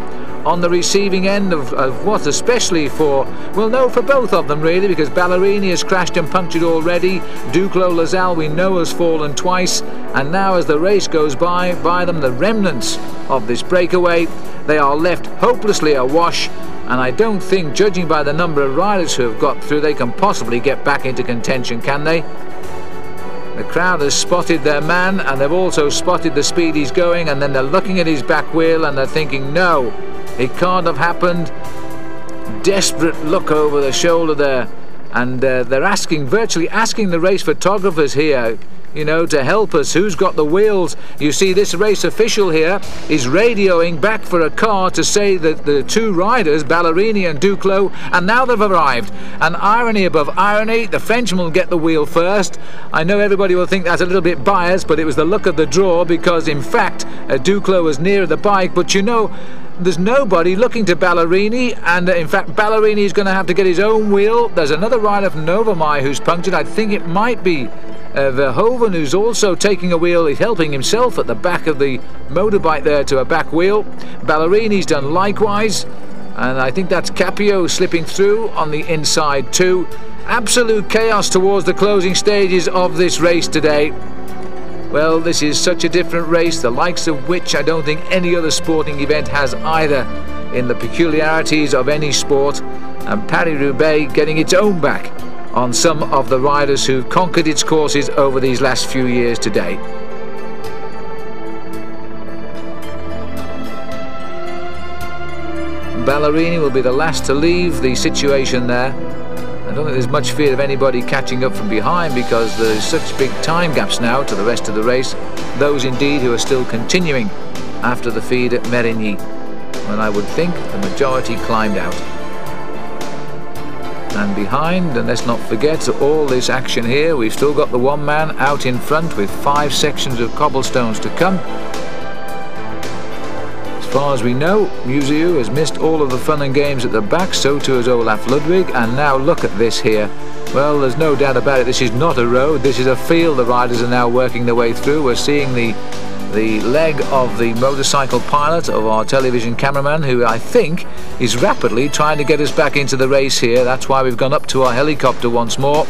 Speaker 1: On the receiving end of what, especially for, well, no, for both of them really, because Ballerini has crashed and punctured already. Duclos-Lassalle we know has fallen twice, and now as the race goes by them, the remnants of this breakaway, they are left hopelessly awash, and I don't think, judging by the number of riders who have got through, they can possibly get back into contention, can they? The crowd has spotted their man, and they've also spotted the speed he's going, and then they're looking at his back wheel and they're thinking, no, it can't have happened. Desperate look over the shoulder there, and they're virtually asking the race photographers here, you know, to help us. Who's got the wheels? You see this race official here is radioing back for a car to say that the two riders, Ballerini and Duclos, and now they've arrived. And irony above irony, the Frenchman will get the wheel first. I know everybody will think that's a little bit biased, but it was the luck of the draw, because in fact Duclos was nearer the bike, but you know, there's nobody looking to Ballerini, and in fact Ballerini is going to have to get his own wheel. There's another rider from Novamai who's punctured. I think it might be Hogan, who's also taking a wheel. He's helping himself at the back of the motorbike there to a back wheel. Ballerini's done likewise, And I think that's Capio slipping through on the inside too. Absolute chaos towards the closing stages of this race today. Well, this is such a different race, the likes of which I don't think any other sporting event has either, in the peculiarities of any sport, and Paris-Roubaix getting its own back on some of the riders who've conquered its courses over these last few years today. Ballerini will be the last to leave the situation there. I don't think there's much fear of anybody catching up from behind because there's such big time gaps now to the rest of the race. Those indeed who are still continuing after the feed at Mérigny, when I would think the majority climbed out. And behind, and let's not forget all this action here, we've still got the one man out in front with 5 sections of cobblestones to come. As far as we know, Museu has missed all of the fun and games at the back, so too has Olaf Ludwig, and now look at this here. Well, there's no doubt about it, this is not a road, this is a field the riders are now working their way through. We're seeing the leg of the motorcycle pilot, of our television cameraman, who I think is rapidly trying to get us back into the race here. That's why we've gone up to our helicopter once more.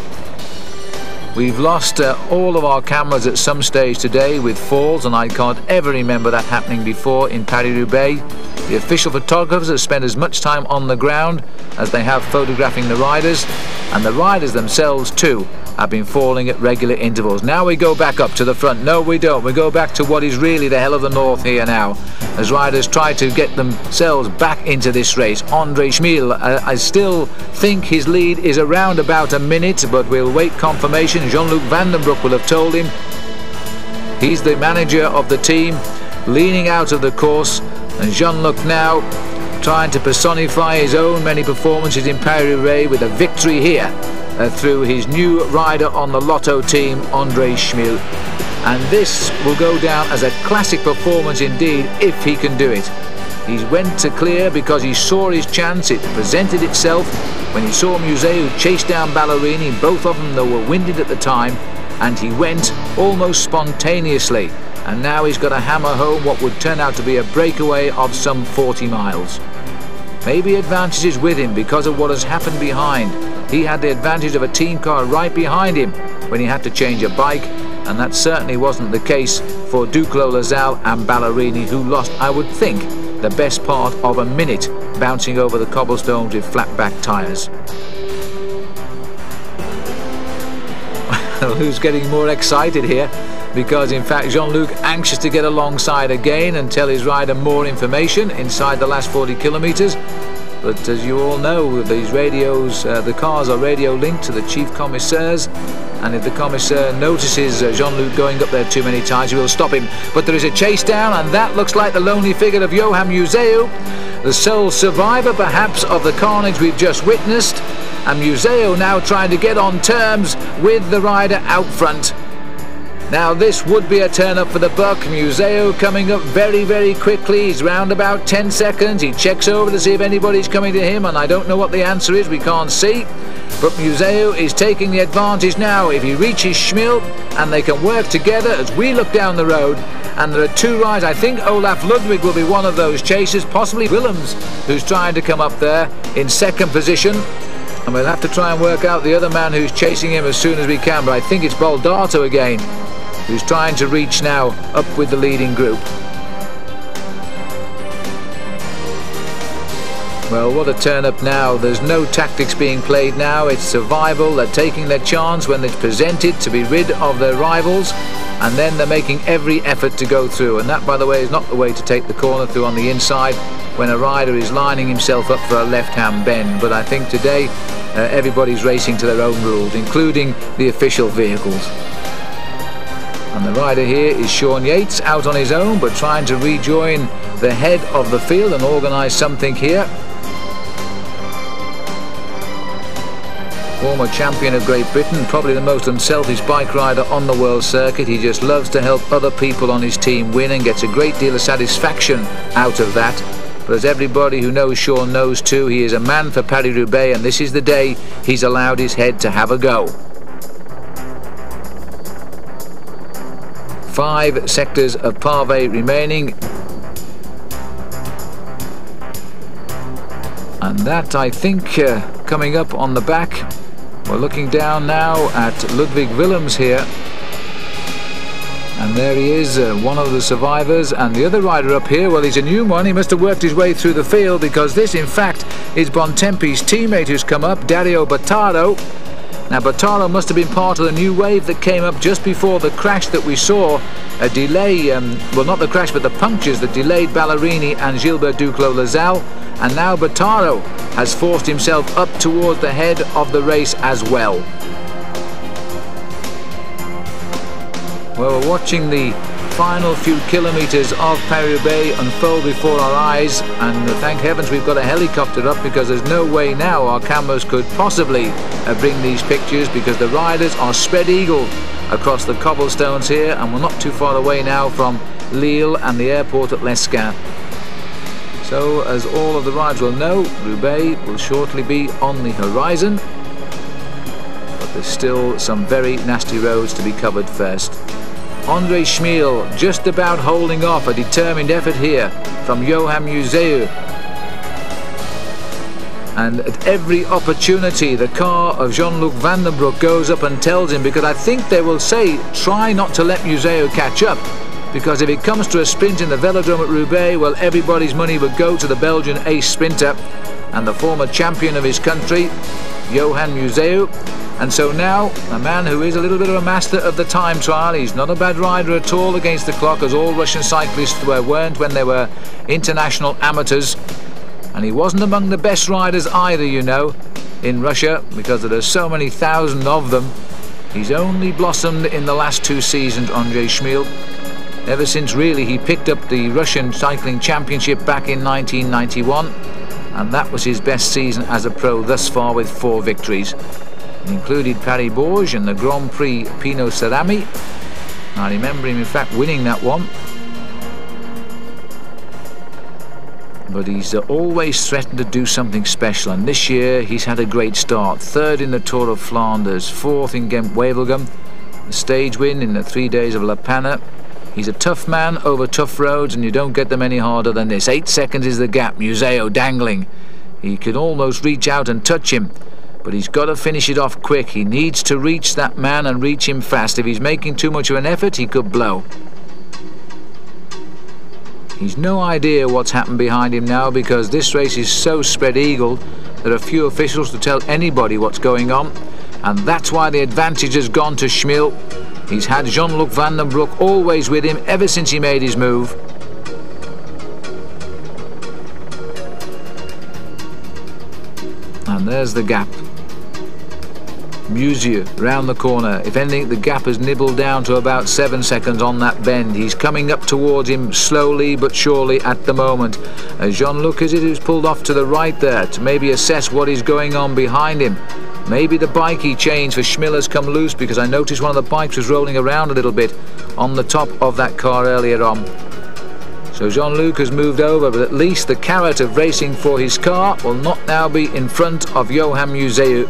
Speaker 1: We've lost all of our cameras at some stage today with falls, and I can't ever remember that happening before in Paris-Roubaix. The official photographers have spent as much time on the ground as they have photographing the riders, and the riders themselves too have been falling at regular intervals. Now we go back up to the front. No, we don't. We go back to what is really the hell of the north here now, as riders try to get themselves back into this race. Andre Schmil, I still think his lead is around about a minute, but we'll wait confirmation. Jean-Luc Vandenbroek will have told him. He's the manager of the team, leaning out of the course, and Jean-Luc now trying to personify his own many performances in Paris-Roubaix with a victory here through his new rider on the Lotto team, Andre Schmil. And this will go down as a classic performance indeed, if he can do it. He went to clear because he saw his chance, it presented itself when he saw Museu chase down Ballerini, both of them though were winded at the time, and he went almost spontaneously. And now he's got to hammer home what would turn out to be a breakaway of some 40 miles. Maybe advantage is with him because of what has happened behind. He had the advantage of a team car right behind him when he had to change a bike, and that certainly wasn't the case for Duclos, Lasalle and Ballerini, who lost, I would think, the best part of a minute bouncing over the cobblestones with flat back tyres. Who's getting more excited here? Because in fact Jean-Luc anxious to get alongside again and tell his rider more information inside the last 40 kilometres. But as you all know, these radios, the cars are radio linked to the chief commissaires, and if the commissaire notices Jean-Luc going up there too many times, he will stop him. But there is a chase down, and that looks like the lonely figure of Johan Museu, the sole survivor perhaps of the carnage we've just witnessed, and Museu now trying to get on terms with the rider out front. Now this would be a turn up for the buck. Museu coming up very, very quickly. He's round about 10 seconds. He checks over to see if anybody's coming to him, and I don't know what the answer is, we can't see. But Museu is taking the advantage now. If he reaches Schmil and they can work together as we look down the road, and there are 2 riders, I think Olaf Ludwig will be one of those chasers, possibly Willems, who's trying to come up there in 2nd position. And we'll have to try and work out the other man who's chasing him as soon as we can, but I think it's Darto again, who's trying to reach now up with the leading group. Well, what a turn up now. There's no tactics being played now, it's survival. They're taking their chance when it's presented to be rid of their rivals, and then they're making every effort to go through. And that, by the way, is not the way to take the corner through on the inside when a rider is lining himself up for a left-hand bend. But I think today everybody's racing to their own rules, including the official vehicles. And the rider here is Shawn Yates, out on his own, but trying to rejoin the head of the field and organise something here. Former champion of Great Britain, probably the most unselfish bike rider on the world circuit. He just loves to help other people on his team win and gets a great deal of satisfaction out of that. But as everybody who knows Shawn knows too, he is a man for Paris-Roubaix, and this is the day he's allowed his head to have a go. 5 sectors of pavé remaining. And that, I think, coming up on the back, we're looking down now at Ludwig Willems here. And there he is, one of the survivors. And the other rider up here, well, he's a new one. He must have worked his way through the field, because this, in fact, is Bontempi's teammate who's come up, Dario Battaro. Now, Battaro must have been part of the new wave that came up just before the crash that we saw. A delay, well, not the crash, but the punctures that delayed Ballerini and Gilbert Duclos-Lassalle. And now Battaro has forced himself up towards the head of the race as well. Well, we're watching the final few kilometres of Paris-Roubaix unfold before our eyes, and thank heavens we've got a helicopter up, because there's no way now our cameras could possibly bring these pictures, because the riders are spread eagle across the cobblestones here, and we're not too far away now from Lille and the airport at Lescun. So, as all of the riders will know, Roubaix will shortly be on the horizon, but there's still some very nasty roads to be covered first. Andre Schmiel just about holding off a determined effort here from Johan Museeuw. And at every opportunity, the car of Jean-Luc Van den Broek goes up and tells him, because I think they will say, try not to let Museeuw catch up, because if it comes to a sprint in the Velodrome at Roubaix, well, everybody's money would go to the Belgian ace sprinter and the former champion of his country, Johan Museeuw. And so now, a man who is a little bit of a master of the time trial, he's not a bad rider at all against the clock, as all Russian cyclists weren't when they were international amateurs. And he wasn't among the best riders either, you know, in Russia, because there are so many thousand of them. He's only blossomed in the last 2 seasons, Andre Schmiel. Ever since, really, he picked up the Russian Cycling Championship back in 1991, and that was his best season as a pro thus far, with 4 victories. It included Paris-Bourges and the Grand Prix Pinot Cerami. I remember him, in fact, winning that one. But he's always threatened to do something special, and this year he's had a great start. 3rd in the Tour of Flanders, 4th in Ghent-Wevelgem, the stage win in the 3 days of La Panne. He's a tough man over tough roads, and you don't get them any harder than this. 8 seconds is the gap. Museeuw dangling. He can almost reach out and touch him, but he's got to finish it off quick. He needs to reach that man and reach him fast. If he's making too much of an effort, he could blow. He's no idea what's happened behind him now, because this race is so spread eagle. There are few officials to tell anybody what's going on, and that's why the advantage has gone to Schmiel. He's had Jean-Luc Van den Broek always with him ever since he made his move. And there's the gap. Museeuw round the corner. If anything, the gap has nibbled down to about 7 seconds on that bend. He's coming up towards him slowly but surely at the moment. Jean-Luc is it who's pulled off to the right there to maybe assess what is going on behind him. Maybe the bike he changed for Schmiel has come loose, because I noticed one of the bikes was rolling around a little bit on the top of that car earlier on. So Jean-Luc has moved over, but at least the carrot of racing for his car will not now be in front of Johan Museeuw.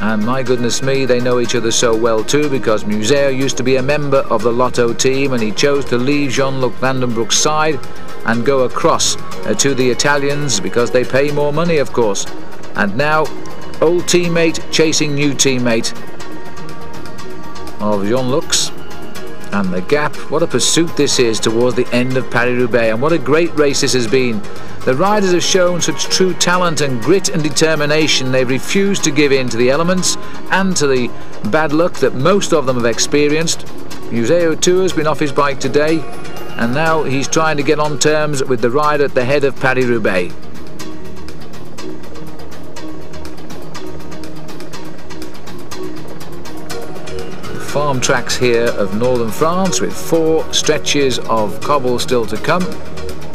Speaker 1: And my goodness me, they know each other so well too, because Museeuw used to be a member of the Lotto team, and he chose to leave Jean-Luc Van den Broek's side and go across to the Italians, because they pay more money, of course. And now, old teammate chasing new teammate of Jean-Luc's. And the gap, what a pursuit this is towards the end of Paris-Roubaix, and what a great race this has been. The riders have shown such true talent and grit and determination. They've refused to give in to the elements and to the bad luck that most of them have experienced. Museeuw too has been off his bike today, and now he's trying to get on terms with the rider at the head of Paris-Roubaix. Farm tracks here of northern France, with 4 stretches of cobble still to come,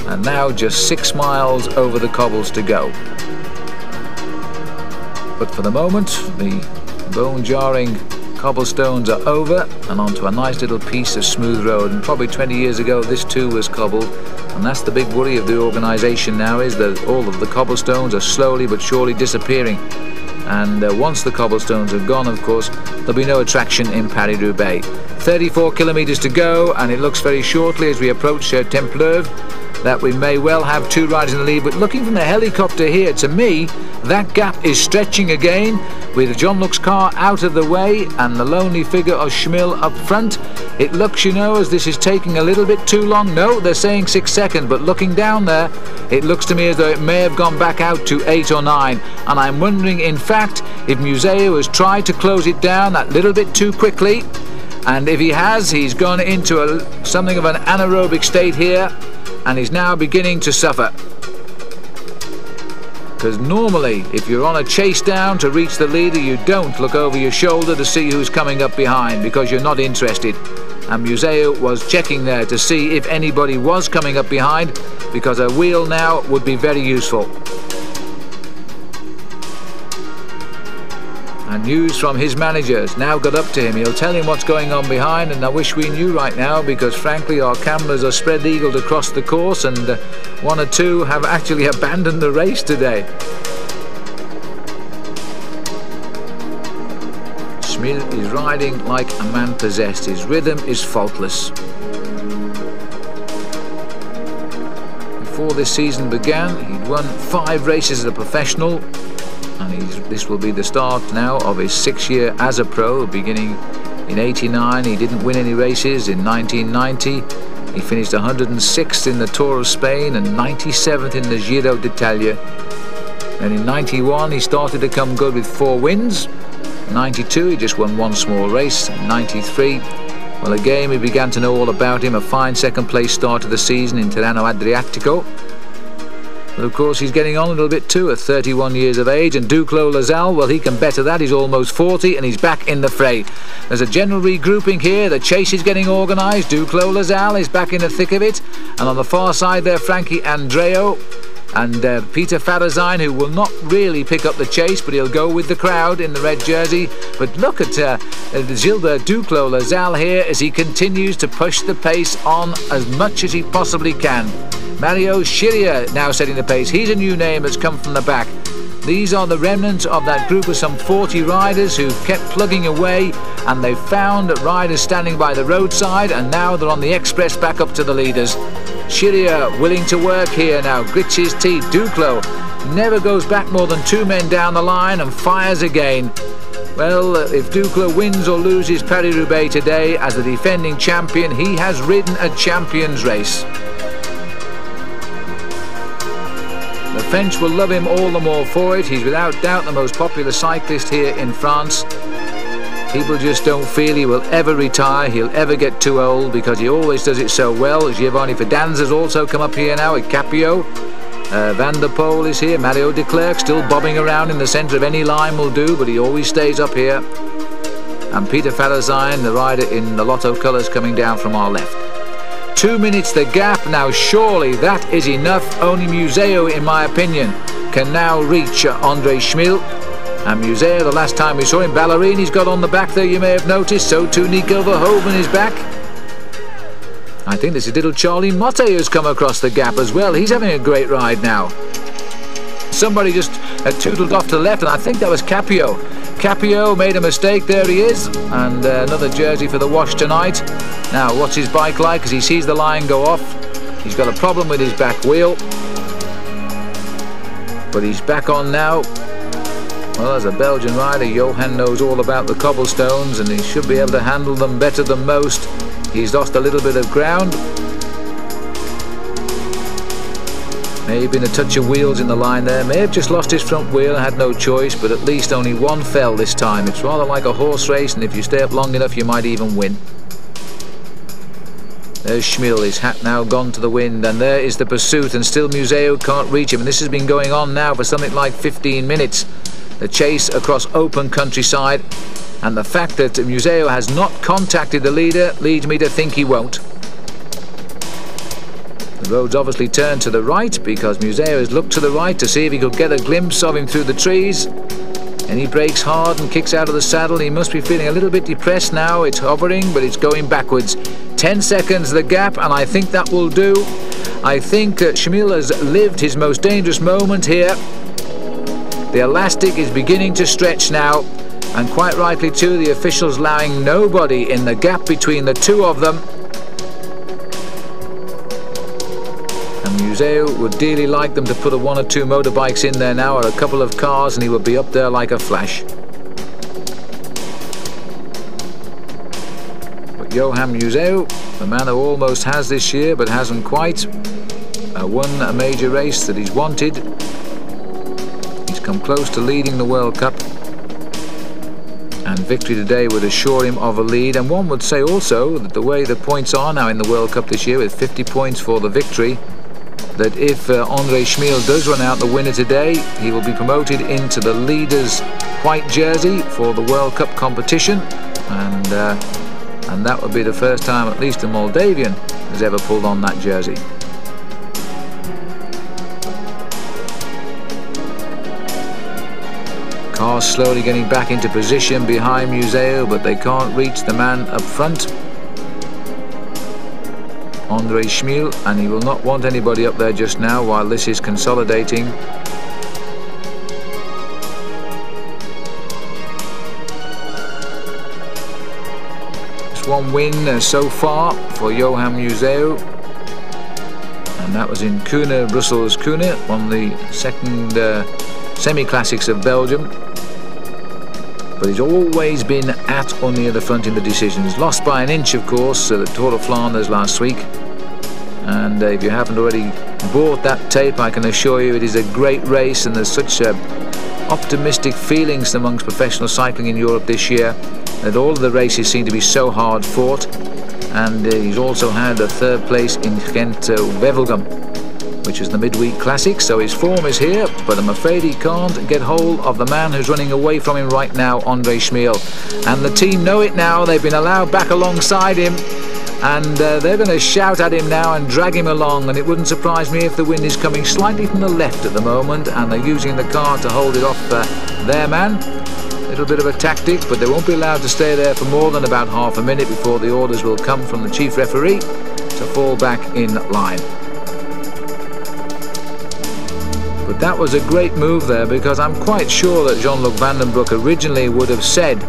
Speaker 1: and now just 6 miles over the cobbles to go. But for the moment, the bone-jarring cobblestones are over and onto a nice little piece of smooth road. And probably 20 years ago this too was cobbled, and that's the big worry of the organisation now, is that all of the cobblestones are slowly but surely disappearing. And once the cobblestones are gone, of course, there'll be no attraction in Paris-Roubaix. 34 kilometres to go, and it looks very shortly as we approach Templeuve. that we may well have 2 riders in the lead, but looking from the helicopter here, to me, that gap is stretching again, with John Luke's car out of the way and the lonely figure of Schmil up front. It looks, you know, as this is taking a little bit too long. No, they're saying 6 seconds, but looking down there, it looks to me as though it may have gone back out to 8 or 9, and I'm wondering, in fact, if Museo has tried to close it down that little bit too quickly, and if he has, he's gone into something of an anaerobic state here, and he's now beginning to suffer. Because normally, if you're on a chase down to reach the leader, you don't look over your shoulder to see who's coming up behind, because you're not interested. And Museo was checking there to see if anybody was coming up behind, because a wheel now would be very useful. And news from his manager has now got up to him. He'll tell him what's going on behind, and I wish we knew right now, because frankly our cameras are spread-eagled across the course, and 1 or 2 have actually abandoned the race today. Schmil is riding like a man possessed. His rhythm is faultless. Before this season began, he'd won 5 races as a professional, and this will be the start now of his 6th year as a pro. Beginning in '89, he didn't win any races. In 1990, he finished 106th in the Tour of Spain and 97th in the Giro d'Italia. And in '91, he started to come good with 4 wins. In '92, he just won 1 small race. In '93, well, again, we began to know all about him. A fine 2nd place start to the season in Tirreno Adriatico. But of course he's getting on a little bit too, at 31 years of age, and Duclos Lazal, well, he can better that. He's almost 40 and he's back in the fray. There's a general regrouping here. The chase is getting organised. Duclos Lazal is back in the thick of it, and on the far side there, Frankie Andreu and Peter Farazine, who will not really pick up the chase, but he'll go with the crowd in the red jersey. But look at Gilbert Duclos Lazal here as he continues to push the pace on as much as he possibly can. Mario Sciria now setting the pace. He's a new name that's come from the back. These are the remnants of that group of some 40 riders who kept plugging away, and they found riders standing by the roadside, and now they're on the express back up to the leaders. Sciria willing to work here now, grits his teeth. Duclos never goes back more than 2 men down the line and fires again. Well, if Duclos wins or loses Paris-Roubaix today as the defending champion, he has ridden a champion's race. The French will love him all the more for it. He's without doubt the most popular cyclist here in France. People just don't feel he will ever retire, he'll ever get too old, because he always does it so well. Giovanni Fidanza's also come up here now at Capio. Van der Poel is here. Mario de Klerk still bobbing around in the centre of any line will do, but he always stays up here. And Peter Farazine, the rider in the Lotto colours, coming down from our left. 2 minutes the gap. Now surely that is enough. Only Museo, in my opinion, can now reach Andre Schmil. And Museo, the last time we saw him, Ballerini's got on the back there, you may have noticed. So too Nico Verhoeven is back. I think this is little Charlie Motte who's come across the gap as well. He's having a great ride now. Somebody just tootled off to the left, and I think that was Capio. Capio made a mistake. There he is, and another jersey for the wash tonight. Now what's his bike like as he sees the line go off? He's got a problem with his back wheel, but he's back on now. Well, as a Belgian rider, Johan knows all about the cobblestones, and he should be able to handle them better than most. He's lost a little bit of ground. May have been a touch of wheels in the line there. May have just lost his front wheel and had no choice, but at least only 1 fell this time. It's rather like a horse race, and if you stay up long enough, you might even win. There's Schmil, his hat now gone to the wind, and there is the pursuit, and still Museo can't reach him. And this has been going on now for something like 15 minutes. The chase across open countryside, and the fact that Museo has not contacted the leader leads me to think he won't. The road's obviously turned to the right, because Museo has looked to the right to see if he could get a glimpse of him through the trees. And he brakes hard and kicks out of the saddle. He must be feeling a little bit depressed now. It's hovering, but it's going backwards. 10 seconds the gap, and I think that will do. I think Schmil has lived his most dangerous moment here. The elastic is beginning to stretch now, and quite rightly too, the officials allowing nobody in the gap between the 2 of them. And Museu would dearly like them to put one or two motorbikes in there now, or a couple of cars, and he would be up there like a flash. But Johan Museu, the man who almost has this year but hasn't quite won a major race that he's wanted. He's come close to leading the World Cup, and victory today would assure him of a lead. And one would say also that the way the points are now in the World Cup this year, with 50 points for the victory, that if André Schmil does run out the winner today, he will be promoted into the leader's white jersey for the World Cup competition, and that would be the first time at least a Moldavian has ever pulled on that jersey. Cars slowly getting back into position behind Museu, but they can't reach the man up front, André Schmil, and he will not want anybody up there just now while this is consolidating. Just one win so far for Johan Museu, and that was in Kuurne, Brussels Kuurne, one of the second semi-classics of Belgium. But he's always been at or near the front in the decisions. Lost by an inch, of course, at the Tour de Flanders last week. And if you haven't already bought that tape, I can assure you it is a great race, and there's such optimistic feelings amongst professional cycling in Europe this year that all of the races seem to be so hard fought. And he's also had a third place in Gent-Wevelgem, which is the midweek classic, so his form is here, but I'm afraid he can't get hold of the man who's running away from him right now, André Schmil. And the team know it now. They've been allowed back alongside him, and they're going to shout at him now and drag him along, and it wouldn't surprise me if the wind is coming slightly from the left at the moment, and they're using the car to hold it off their man. A little bit of a tactic, but they won't be allowed to stay there for more than about half a minute before the orders will come from the chief referee to fall back in line. But that was a great move there, because I'm quite sure that Jean-Luc Van den Broek originally would have said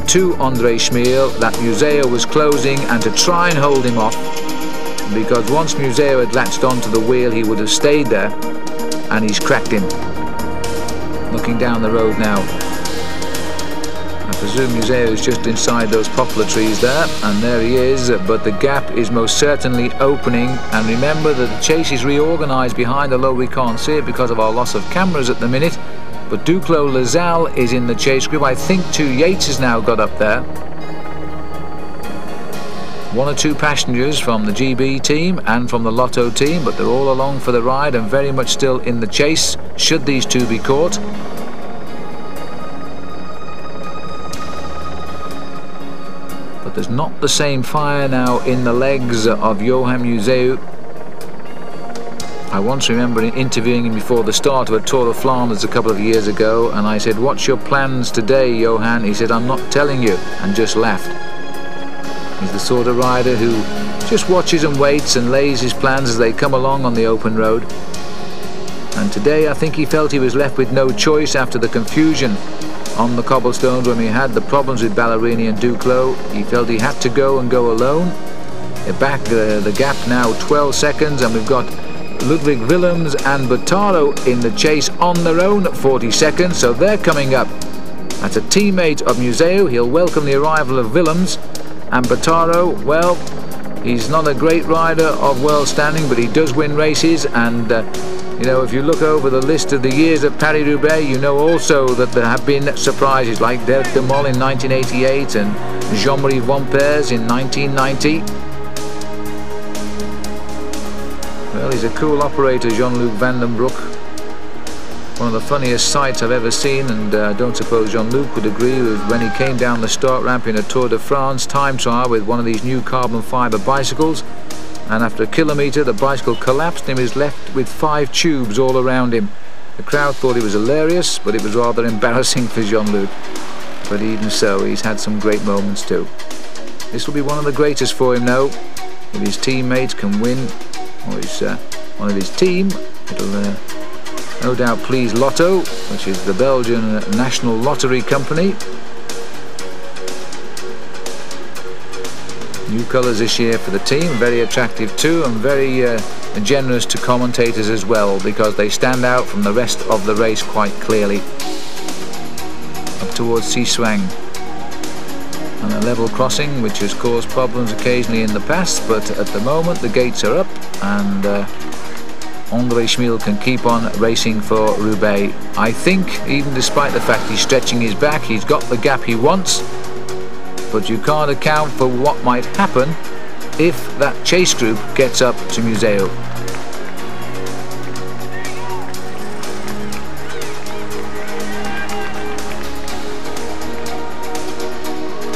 Speaker 1: to André Schmil that Museu was closing and to try and hold him off, because once Museu had latched onto the wheel he would have stayed there, and he's cracked him. Looking down the road now, I presume Museu is just inside those poplar trees there, and there he is, but the gap is most certainly opening. And remember that the chase is reorganised behind, although we can't see it because of our loss of cameras at the minute. But Duclos Lazal is in the chase group. I think 2 Yates has now got up there. 1 or 2 passengers from the GB team and from the Lotto team, but they're all along for the ride and very much still in the chase, should these two be caught. But there's not the same fire now in the legs of Johan Museu. I once remember interviewing him before the start of a Tour de Flanders a couple of years ago, and I said, "What's your plans today, Johan?" He said, "I'm not telling you," and just laughed. He's the sort of rider who just watches and waits and lays his plans as they come along on the open road. And today I think he felt he was left with no choice after the confusion on the cobblestones when we had the problems with Ballerini and Duclos. He felt he had to go and go alone. Back the gap now 12 seconds, and we've got Ludwig Willems and Darto in the chase on their own at 40 seconds, so they're coming up. That's a teammate of Museu. He'll welcome the arrival of Willems. And Darto, well, he's not a great rider of world standing, but he does win races, and you know, if you look over the list of the years of Paris-Roubaix, you know also that there have been surprises like Dirk de Mol in 1988 and Jean-Marie Vampers in 1990. Well, he's a cool operator, Jean-Luc Van den Broek. One of the funniest sights I've ever seen, and I don't suppose Jean-Luc would agree, with when he came down the start ramp in a Tour de France time trial with one of these new carbon fibre bicycles, and after a kilometre the bicycle collapsed and he was left with 5 tubes all around him. The crowd thought it was hilarious, but it was rather embarrassing for Jean-Luc. But even so, he's had some great moments too. This will be one of the greatest for him now. If his teammates can win, or one of his team, it'll no doubt please Lotto, which is the Belgian national lottery company. New colours this year for the team, very attractive too, and very generous to commentators as well, because they stand out from the rest of the race quite clearly. Up towards Siswang, and a level crossing which has caused problems occasionally in the past, but at the moment the gates are up and André Schmil can keep on racing for Roubaix. I think, even despite the fact he's stretching his back, he's got the gap he wants, but you can't account for what might happen if that chase group gets up to Museo.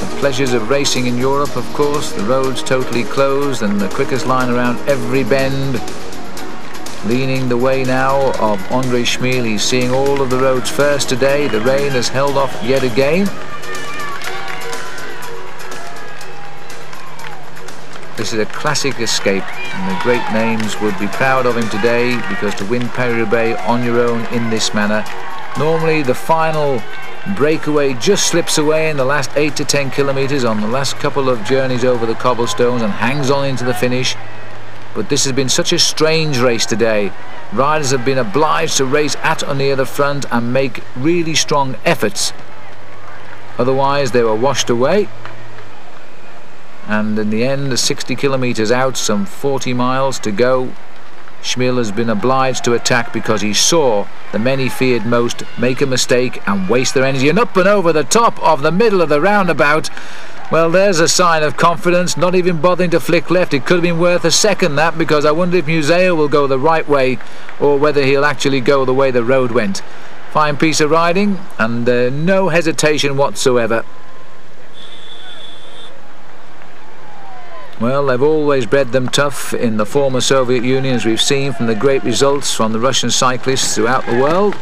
Speaker 1: The pleasures of racing in Europe, of course, the roads totally closed and the quickest line around every bend. Leaning the way now of André Schmil. He's seeing all of the roads first today. The rain has held off yet again. This is a classic escape, and the great names would be proud of him today, because to win Paris-Roubaix on your own in this manner, normally the final breakaway just slips away in the last 8 to 10 kilometers on the last couple of journeys over the cobblestones and hangs on into the finish. But this has been such a strange race today. Riders have been obliged to race at or near the front and make really strong efforts. Otherwise they were washed away. And in the end, 60 kilometers out, some 40 miles to go, Schmil has been obliged to attack because he saw the men he feared most make a mistake and waste their energy. And up and over the top of the middle of the roundabout. Well, there's a sign of confidence, not even bothering to flick left. It could have been worth a second, that, because I wonder if Museo will go the right way or whether he'll actually go the way the road went. Fine piece of riding, and no hesitation whatsoever. Well, they've always bred them tough in the former Soviet Union, as we've seen from the great results from the Russian cyclists throughout the world.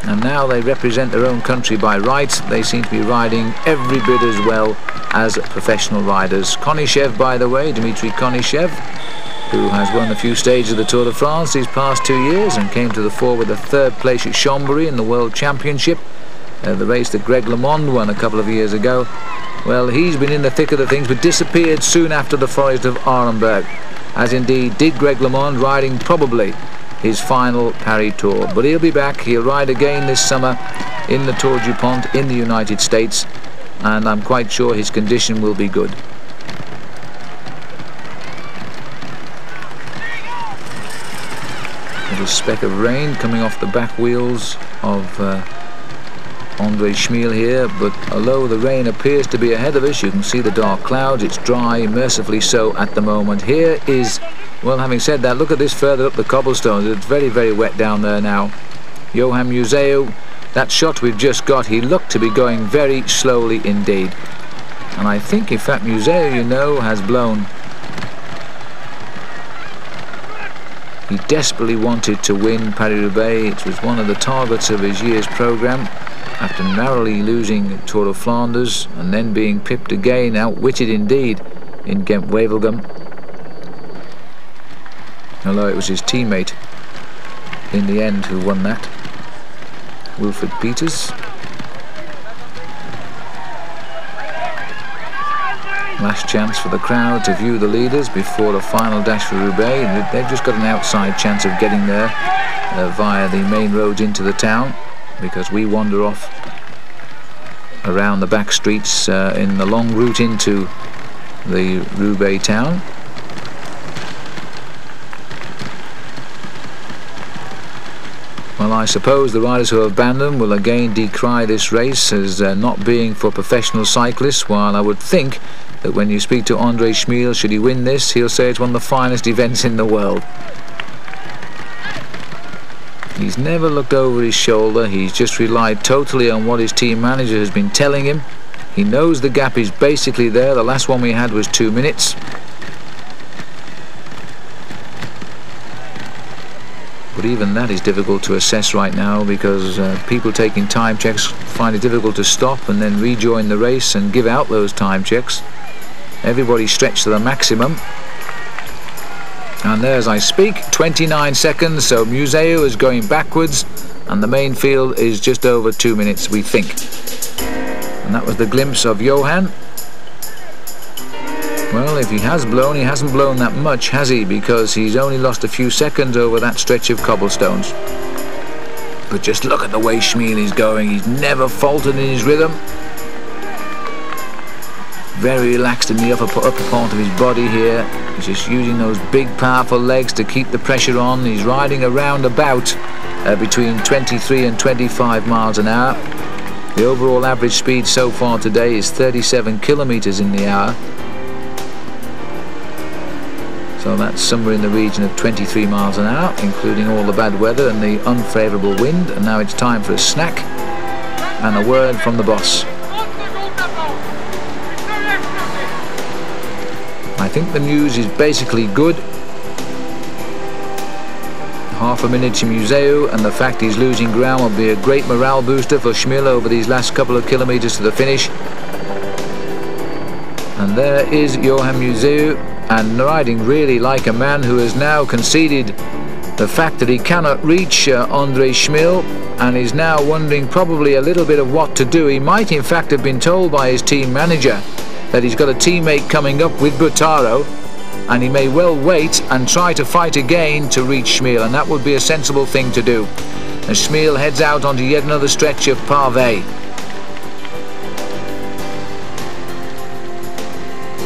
Speaker 1: And now they represent their own country by right. They seem to be riding every bit as well as professional riders. Konishev, by the way, Dmitry Konishev, who has won a few stages of the Tour de France these past 2 years and came to the fore with a third place at Chambéry in the World Championship, the race that Greg LeMond won a couple of years ago. Well, he's been in the thick of the things, but disappeared soon after the Forest of Arenberg, as indeed did Greg LeMond, riding probably his final Paris Tour. But he'll be back. He'll ride again this summer in the Tour du Pont in the United States, and I'm quite sure his condition will be good. Little speck of rain coming off the back wheels of André Schmil here, but although the rain appears to be ahead of us, you can see the dark clouds. It's dry, mercifully so, at the moment. Here is, well, having said that, look at this further up the cobblestones. It's very, very wet down there now. Johan Museo, that shot we've just got, he looked to be going very slowly indeed. And I think, in fact, Museo, you know, has blown. He desperately wanted to win Paris-Roubaix. It was one of the targets of his year's programme. After narrowly losing Tour of Flanders and then being pipped again, outwitted indeed, in Gent-Wevelgem. Although it was his teammate in the end who won that, Wilfred Peters. Last chance for the crowd to view the leaders before the final dash for Roubaix. They've just got an outside chance of getting there via the main roads into the town, because we wander off around the back streets in the long route into the Roubaix town. Well, I suppose the riders who have banned them will again decry this race as not being for professional cyclists, while I would think that when you speak to André Schmil, should he win this, he'll say it's one of the finest events in the world. He's never looked over his shoulder. He's just relied totally on what his team manager has been telling him. He knows the gap is basically there. The last one we had was 2 minutes. But even that is difficult to assess right now, because people taking time checks find it difficult to stop and then rejoin the race and give out those time checks. Everybody stretched to the maximum. And there, as I speak, 29 seconds, so Museo is going backwards, and the main field is just over 2 minutes, we think. And that was the glimpse of Johan. Well, if he has blown, he hasn't blown that much, has he? Because he's only lost a few seconds over that stretch of cobblestones. But just look at the way Schmiel is going. He's never faltered in his rhythm. Very relaxed in the upper part of his body here. He's just using those big powerful legs to keep the pressure on. He's riding around about between 23 and 25 miles an hour. The overall average speed so far today is 37 kilometers in the hour. So that's somewhere in the region of 23 miles an hour, including all the bad weather and the unfavourable wind. And now it's time for a snack and a word from the boss. I think the news is basically good. Half a minute to Museu, and the fact he's losing ground will be a great morale booster for Schmiel over these last couple of kilometres to the finish. And there is Johan Museu, and riding really like a man who has now conceded the fact that he cannot reach Andre Schmiel, and is now wondering probably a little bit of what to do. He might in fact have been told by his team manager that he's got a teammate coming up with Darto, and he may well wait and try to fight again to reach Schmiel, and that would be a sensible thing to do. And Schmiel heads out onto yet another stretch of pavé.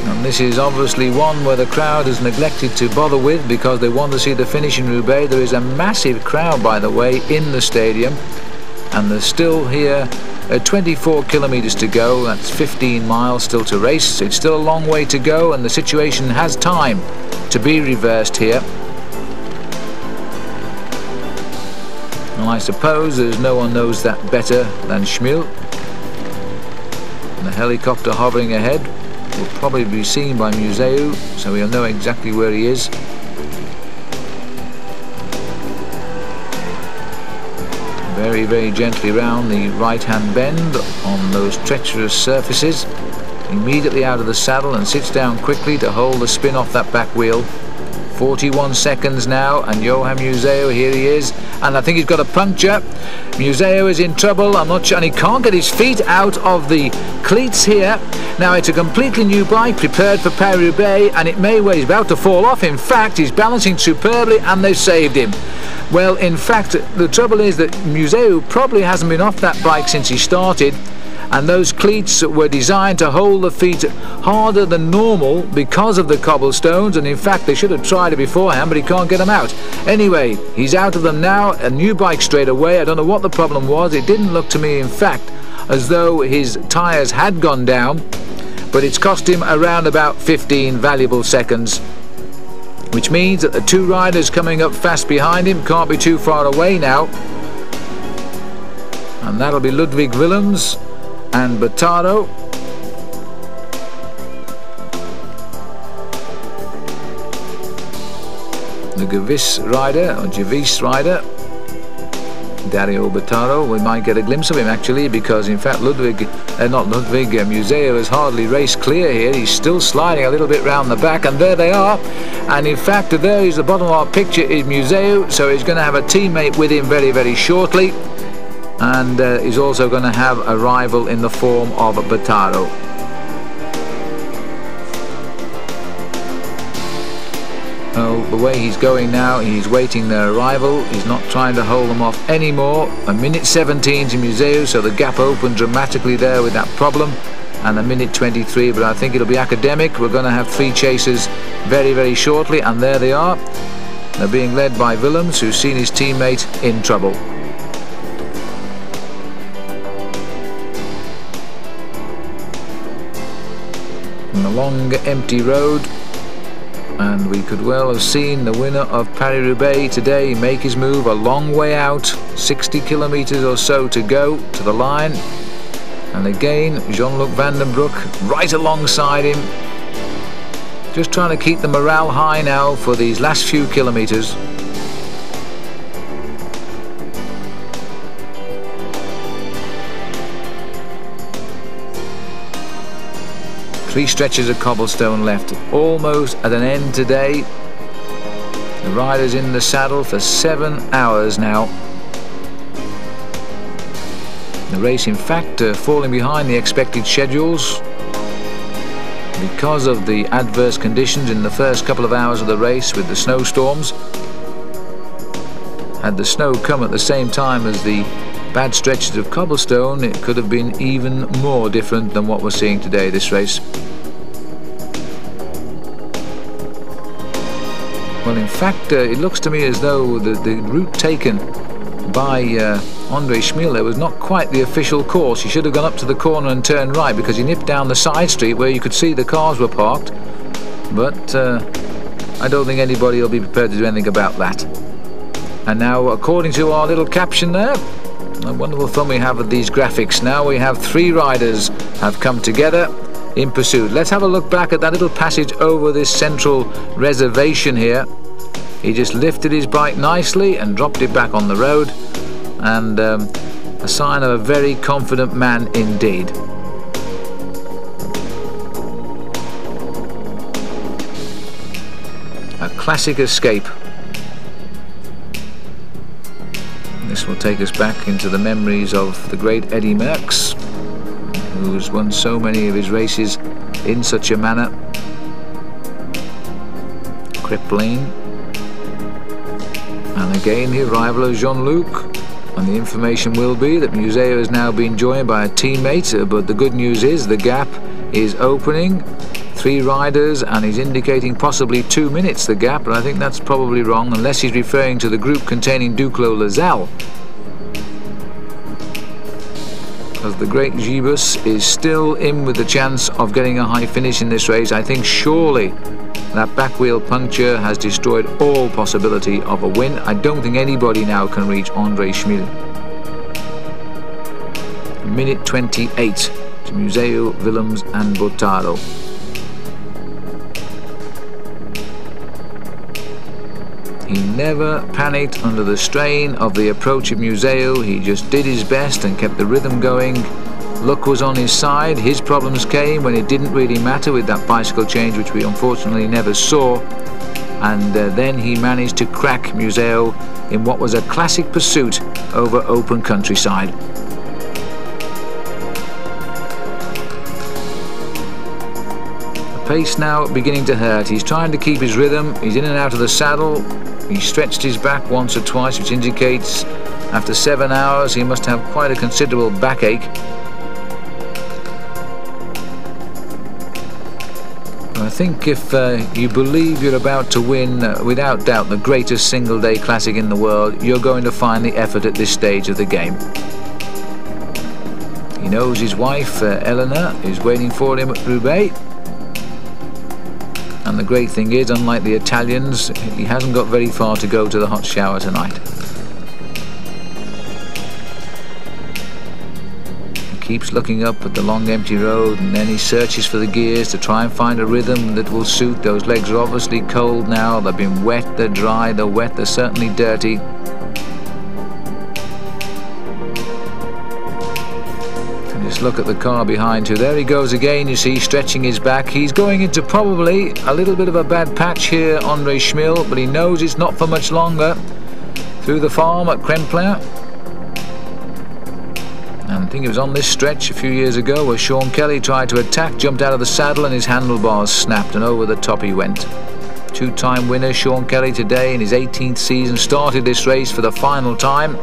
Speaker 1: And this is obviously one where the crowd has neglected to bother with because they want to see the finish in Roubaix. There is a massive crowd, by the way, in the stadium, and there's still here 24 kilometers to go. That's 15 miles still to race. It's still a long way to go, and the situation has time to be reversed here. And I suppose there's no one knows that better than Schmiel. And the helicopter hovering ahead will probably be seen by Museu, so we'll know exactly where he is. Very, very gently round the right-hand bend on those treacherous surfaces. Immediately out of the saddle and sits down quickly to hold the spin off that back wheel. 41 seconds now, and Johan Museu, here he is, and I think he's got a puncture. Museu is in trouble, I'm not sure, and he can't get his feet out of the cleats here. Now it's a completely new bike prepared for Paris-Roubaix, and it may well, he's about to fall off. In fact, he's balancing superbly, and they've saved him. Well, in fact, the trouble is that Museu probably hasn't been off that bike since he started, and those cleats were designed to hold the feet harder than normal because of the cobblestones, and in fact they should have tried it beforehand, but he can't get them out. Anyway, he's out of them now, a new bike straight away. I don't know what the problem was. It didn't look to me, in fact, as though his tyres had gone down, but it's cost him around about 15 valuable seconds, which means that the two riders coming up fast behind him can't be too far away now, and that'll be Ludwig Willems and Darto. The Gewiss rider, or Gewiss rider, Dario Darto, we might get a glimpse of him actually, because in fact Museu has hardly raced clear here. He's still sliding a little bit round the back, and there they are. And in fact there is the bottom of our picture is Museu, so he's going to have a teammate with him very, very shortly. And he's also going to have a rival in the form of Darto. Oh, the way he's going now, he's waiting their arrival. He's not trying to hold them off anymore. A minute 17 to Museu, so the gap opened dramatically there with that problem. And a minute 23, but I think it'll be academic. We're going to have three chasers very, very shortly, and there they are. They're being led by Willems, who's seen his teammate in trouble. A long empty road, and we could well have seen the winner of Paris-Roubaix today make his move a long way out, 60 kilometers or so to go to the line. And again, Jean-Luc Vandenbroek right alongside him, just trying to keep the morale high now for these last few kilometers. Three stretches of cobblestone left, almost at an end today. The rider's in the saddle for 7 hours now. The race, in fact, falling behind the expected schedules. because of the adverse conditions in the first couple of hours of the race with the snowstorms. Had the snow come at the same time as the bad stretches of cobblestone, it could have been even more different than what we're seeing today, this race. Well, in fact, it looks to me as though the route taken by Andre Schmiel there was not quite the official course. He should have gone up to the corner and turned right, because he nipped down the side street where you could see the cars were parked. But I don't think anybody will be prepared to do anything about that. And now, according to our little caption there, a wonderful fun we have with these graphics. Now we have 3 riders have come together in pursuit. Let's have a look back at that little passage over this central reservation here. He just lifted his bike nicely and dropped it back on the road, and a sign of a very confident man indeed. A classic escape. This will take us back into the memories of the great Eddy Merckx, who's won so many of his races in such a manner. Crippling. And again the arrival of Jean-Luc, and the information will be that Museo has now been joined by a teammate, but the good news is the gap is opening. 3 riders, and he's indicating possibly 2 minutes the gap, but I think that's probably wrong, unless he's referring to the group containing Duclos Lasalle. Because the great Gibus is still in with the chance of getting a high finish in this race. I think surely that back wheel puncture has destroyed all possibility of a win. I don't think anybody now can reach Andre Schmiel. Minute 28 to Museo, Willems and Bottaro. He never panicked under the strain of the approach of Museo. He just did his best and kept the rhythm going. Luck was on his side. His problems came when it didn't really matter with that bicycle change, which we unfortunately never saw. And then he managed to crack Museo in what was a classic pursuit over open countryside. The pace now beginning to hurt. He's trying to keep his rhythm. He's in and out of the saddle. He stretched his back once or twice, which indicates after 7 hours he must have quite a considerable backache. I think if you believe you're about to win, without doubt, the greatest single-day classic in the world, you're going to find the effort at this stage of the game. He knows his wife, Eleanor, is waiting for him at Roubaix. And the great thing is, unlike the Italians, he hasn't got very far to go to the hot shower tonight. He keeps looking up at the long empty road, and then he searches for the gears to try and find a rhythm that will suit. Those legs are obviously cold now. They've been wet, they're dry, they're wet, they're certainly dirty. Just look at the car behind you. There he goes again, you see, stretching his back. He's going into probably a little bit of a bad patch here, Andre Schmiel, but he knows it's not for much longer. Through the farm at Kremplain. And I think it was on this stretch a few years ago where Sean Kelly tried to attack, jumped out of the saddle and his handlebars snapped, and over the top he went. 2-time winner Sean Kelly today in his 18th season, started this race for the final time.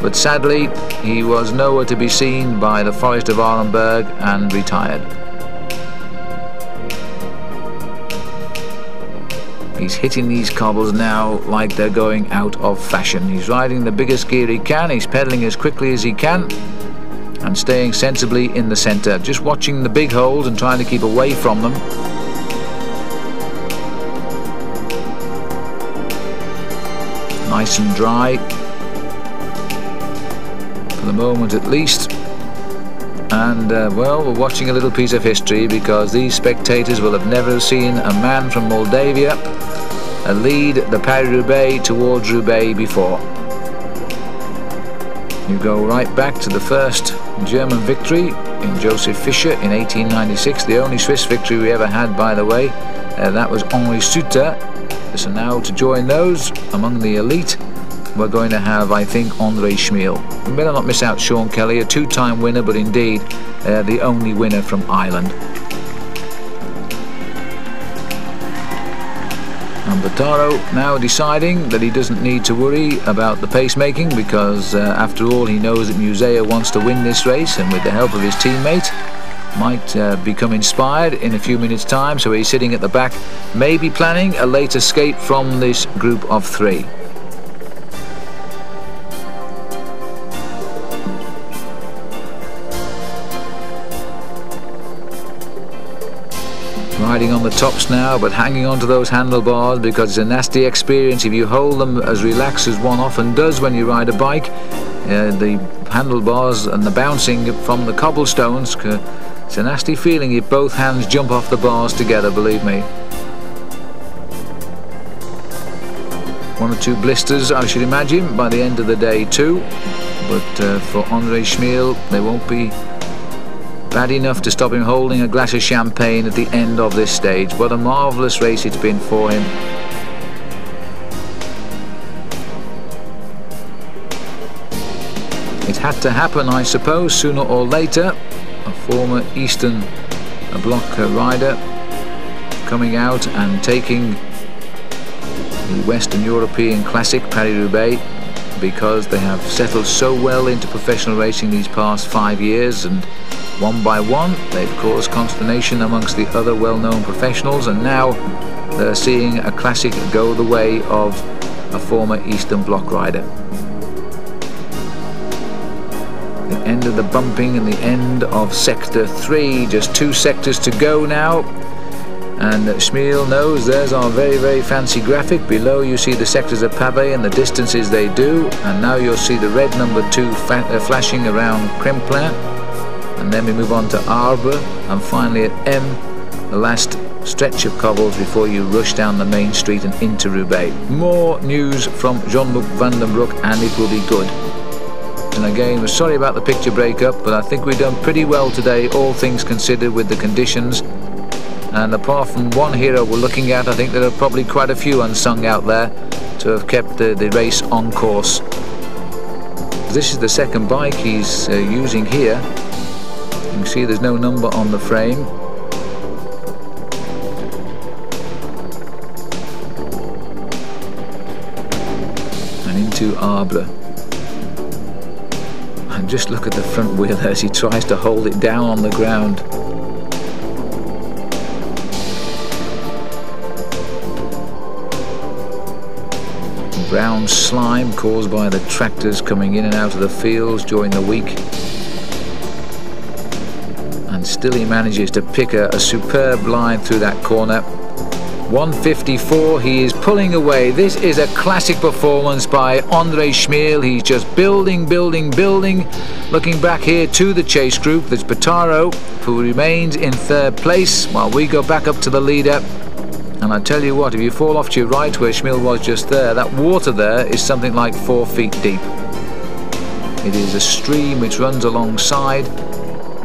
Speaker 1: But sadly, he was nowhere to be seen by the Forest of Arlenberg and retired. He's hitting these cobbles now like they're going out of fashion. He's riding the biggest gear he can, he's pedaling as quickly as he can and staying sensibly in the centre, just watching the big holes and trying to keep away from them. Nice and dry. For the moment at least. And well, we're watching a little piece of history, because these spectators will have never seen a man from Moldavia lead the Paris-Roubaix towards Roubaix before. You go right back to the first German victory in Joseph Fischer in 1896, the only Swiss victory we ever had, by the way. That was Henri Suter. So now to join those among the elite, we're going to have, I think, Andre Schmiel. We better not miss out Sean Kelly, a 2-time winner, but indeed the only winner from Ireland. And Darto now deciding that he doesn't need to worry about the pacemaking, because after all, he knows that Museo wants to win this race, and with the help of his teammate might become inspired in a few minutes' time. So he's sitting at the back, maybe planning a late escape from this group of three. Riding on the tops now, but hanging on to those handlebars, because it's a nasty experience if you hold them as relaxed as one often does when you ride a bike. The handlebars and the bouncing from the cobblestones, it's a nasty feeling if both hands jump off the bars together, believe me. One or two blisters, I should imagine, by the end of the day too, but for Andre Schmiel they won't be bad enough to stop him holding a glass of champagne at the end of this stage. What a marvellous race it's been for him. It had to happen, I suppose, sooner or later. A former Eastern Bloc rider coming out and taking the Western European Classic Paris-Roubaix, because they have settled so well into professional racing these past 5 years, and one by one they've caused consternation amongst the other well-known professionals, and now they're seeing a classic go the way of a former Eastern Bloc rider. The end of the bumping and the end of Sector 3, just 2 sectors to go now, and Schmiel knows there's our very, very fancy graphic. Below you see the sectors of pavé and the distances they do, and now you'll see the red number 2 flashing around Cremplain. And then we move on to Arbre, and finally at M, the last stretch of cobbles before you rush down the main street and into Roubaix. More news from Jean-Luc Van den Broek, and it will be good. And again, we're sorry about the picture breakup, but I think we've done pretty well today, all things considered, with the conditions. And apart from one hero we're looking at, I think there are probably quite a few unsung out there to have kept the race on course. This is the second bike he's using here. You can see there's no number on the frame. And into Arbre. And just look at the front wheel as he tries to hold it down on the ground. Brown slime caused by the tractors coming in and out of the fields during the week. And still he manages to pick a superb line through that corner. 1:54, he is pulling away. This is a classic performance by Andre Schmiel. He's just building, building, building. Looking back here to the chase group, there's Darto, who remains in 3rd place, while we go back up to the leader. And I tell you what, if you fall off to your right where Schmiel was just there, that water there is something like 4 feet deep. It is a stream which runs alongside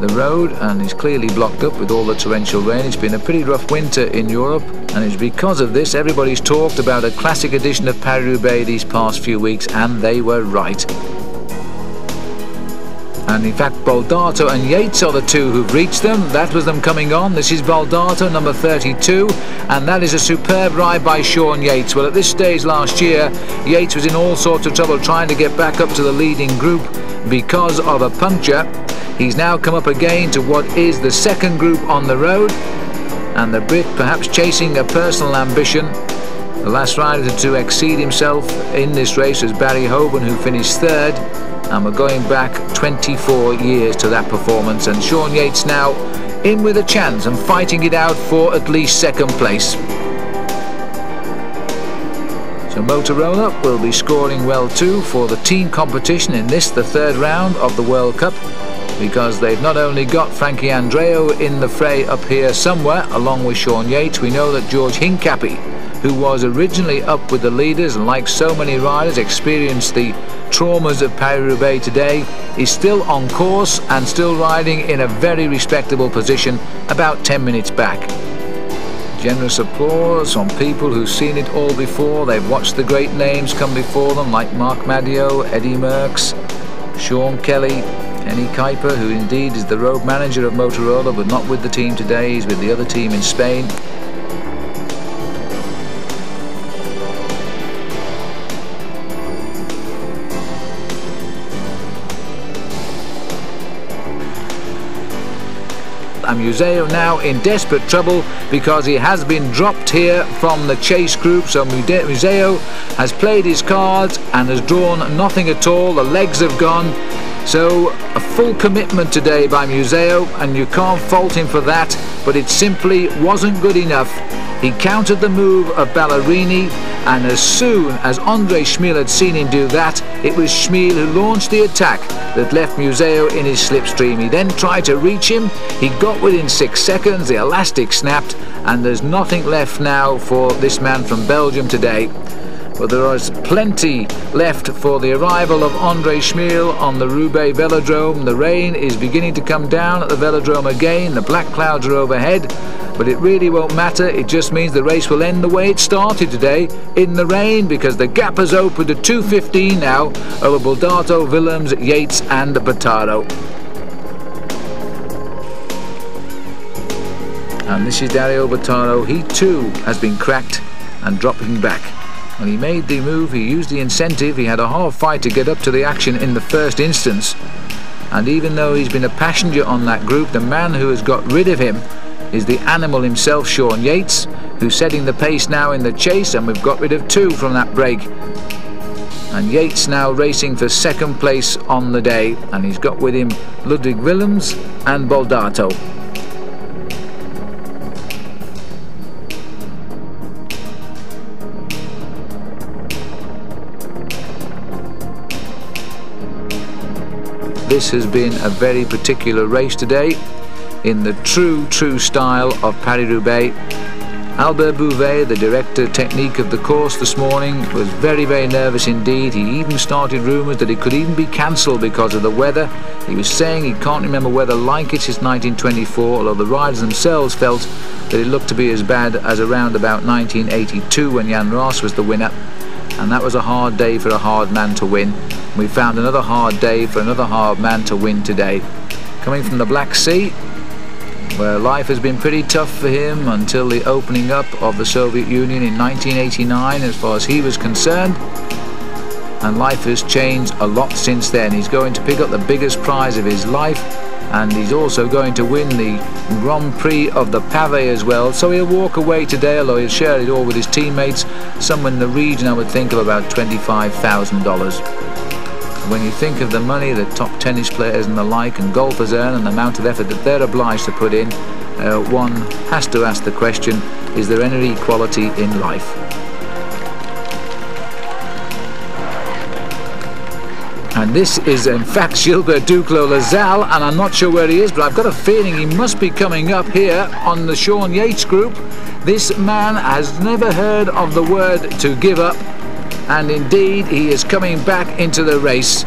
Speaker 1: the road and is clearly blocked up with all the torrential rain. It's been a pretty rough winter in Europe, and it's because of this everybody's talked about a classic edition of Paris-Roubaix these past few weeks, and they were right. And in fact, Darto and Yates are the two who've reached them. That was them coming on. This is Darto, number 32, and that is a superb ride by Shawn Yates. Well, at this stage last year, Yates was in all sorts of trouble trying to get back up to the leading group because of a puncture. He's now come up again to what is the second group on the road, and the Brit perhaps chasing a personal ambition. The last rider to exceed himself in this race was Barry Hogan, who finished 3rd. And we're going back 24 years to that performance, and Shawn Yates now in with a chance and fighting it out for at least 2nd place. So Motorola will be scoring well too for the team competition in this, the 3rd round of the World Cup, because they've not only got Frankie Andreu in the fray up here somewhere along with Shawn Yates. We know that George Hincapie, who was originally up with the leaders and like so many riders experienced the traumas of Paris-Roubaix today, is still on course and still riding in a very respectable position about 10 minutes back. Generous applause from people who've seen it all before. They've watched the great names come before them like Marc Madiot, Eddie Merckx, Sean Kelly, Kenny Kuiper, who indeed is the road manager of Motorola but not with the team today. He's with the other team in Spain. and Museo now in desperate trouble because he has been dropped here from the chase group. So Museo has played his cards and has drawn nothing at all. The legs have gone. So a full commitment today by Museo, and you can't fault him for that, but it simply wasn't good enough. He countered the move of Ballerini, and as soon as Andre Schmiel had seen him do that, it was Schmiel who launched the attack that left Museo in his slipstream. He then tried to reach him. He got within 6 seconds, the elastic snapped, and there's nothing left now for this man from Belgium today. But there is plenty left for the arrival of Andre Schmiel on the Roubaix Velodrome. The rain is beginning to come down at the Velodrome again. The black clouds are overhead, but it really won't matter. It just means the race will end the way it started today, in the rain, because the gap has opened to 2:15 now over Darto, Willems, Yates and Battaro. And this is Dario Battaro. He too has been cracked and dropping back. When he made the move, he used the incentive. He had a hard fight to get up to the action in the first instance. And even though he's been a passenger on that group, the man who has got rid of him is the animal himself, Shawn Yates, who's setting the pace now in the chase, and we've got rid of 2 from that break. And Yates now racing for 2nd place on the day, and he's got with him Ludwig Willems and Darto. This has been a very particular race today, in the true style of Paris-Roubaix. Albert Bouvet, the director technique of the course this morning, was very nervous indeed. He even started rumours that it could even be cancelled because of the weather. He was saying he can't remember weather like it since 1924, although the riders themselves felt that it looked to be as bad as around about 1982 when Jan Ross was the winner. And that was a hard day for a hard man to win. We found another hard day for another hard man to win today. Coming from the Black Sea, where life has been pretty tough for him until the opening up of the Soviet Union in 1989 as far as he was concerned. And life has changed a lot since then. He's going to pick up the biggest prize of his life, and he's also going to win the Grand Prix of the Pavé as well. So he'll walk away today, although he'll share it all with his teammates, somewhere in the region I would think of about $25,000. When you think of the money that top tennis players and the like and golfers earn and the amount of effort that they're obliged to put in, one has to ask the question, is there any equality in life? And this is in fact Gilbert Duclos-Lassalle, and I'm not sure where he is, but I've got a feeling he must be coming up here on the Shawn Yates group. This man has never heard of the word to give up, and indeed he is coming back into the race.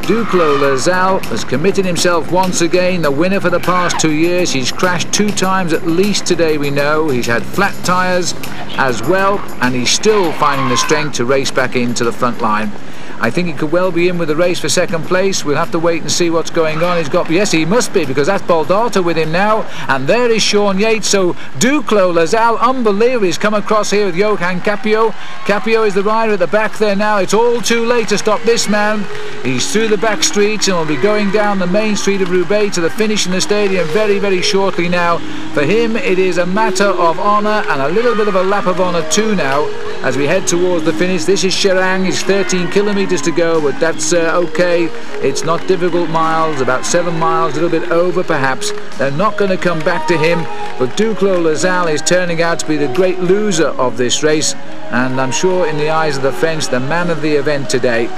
Speaker 1: Duclos-Lassalle has committed himself once again, the winner for the past 2 years. He's crashed 2 times at least today, we know. He's had flat tyres as well, and he's still finding the strength to race back into the front line. I think he could well be in with the race for 2nd place. We'll have to wait and see what's going on. He's got, yes, he must be, because that's Darto with him now, and there is Shawn Yates. So Duclos-Lassalle, unbelievable. He's come across here with Johan Capio. Capio is the rider at the back there now. It's all too late to stop this man. He's through the back streets and will be going down the main street of Roubaix to the finish in the stadium very shortly now. For him, it is a matter of honour, and a little bit of a lap of honour too now as we head towards the finish. This is Cherang. It's 13 kilometres to go, but that's okay. It's not difficult miles, about 7 miles, a little bit over perhaps. They're not going to come back to him, but Duclos-Lassalle is turning out to be the great loser of this race, and I'm sure in the eyes of the French, the man of the event today.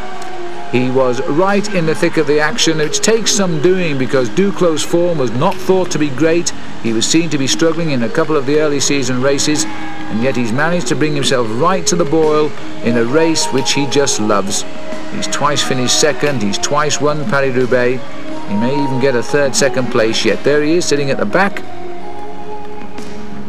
Speaker 1: He was right in the thick of the action, which takes some doing because Duclos' form was not thought to be great. He was seen to be struggling in a couple of the early season races, and yet he's managed to bring himself right to the boil in a race which he just loves. He's twice finished 2nd, he's twice won Paris-Roubaix. He may even get a 3rd, 2nd place yet. There he is sitting at the back,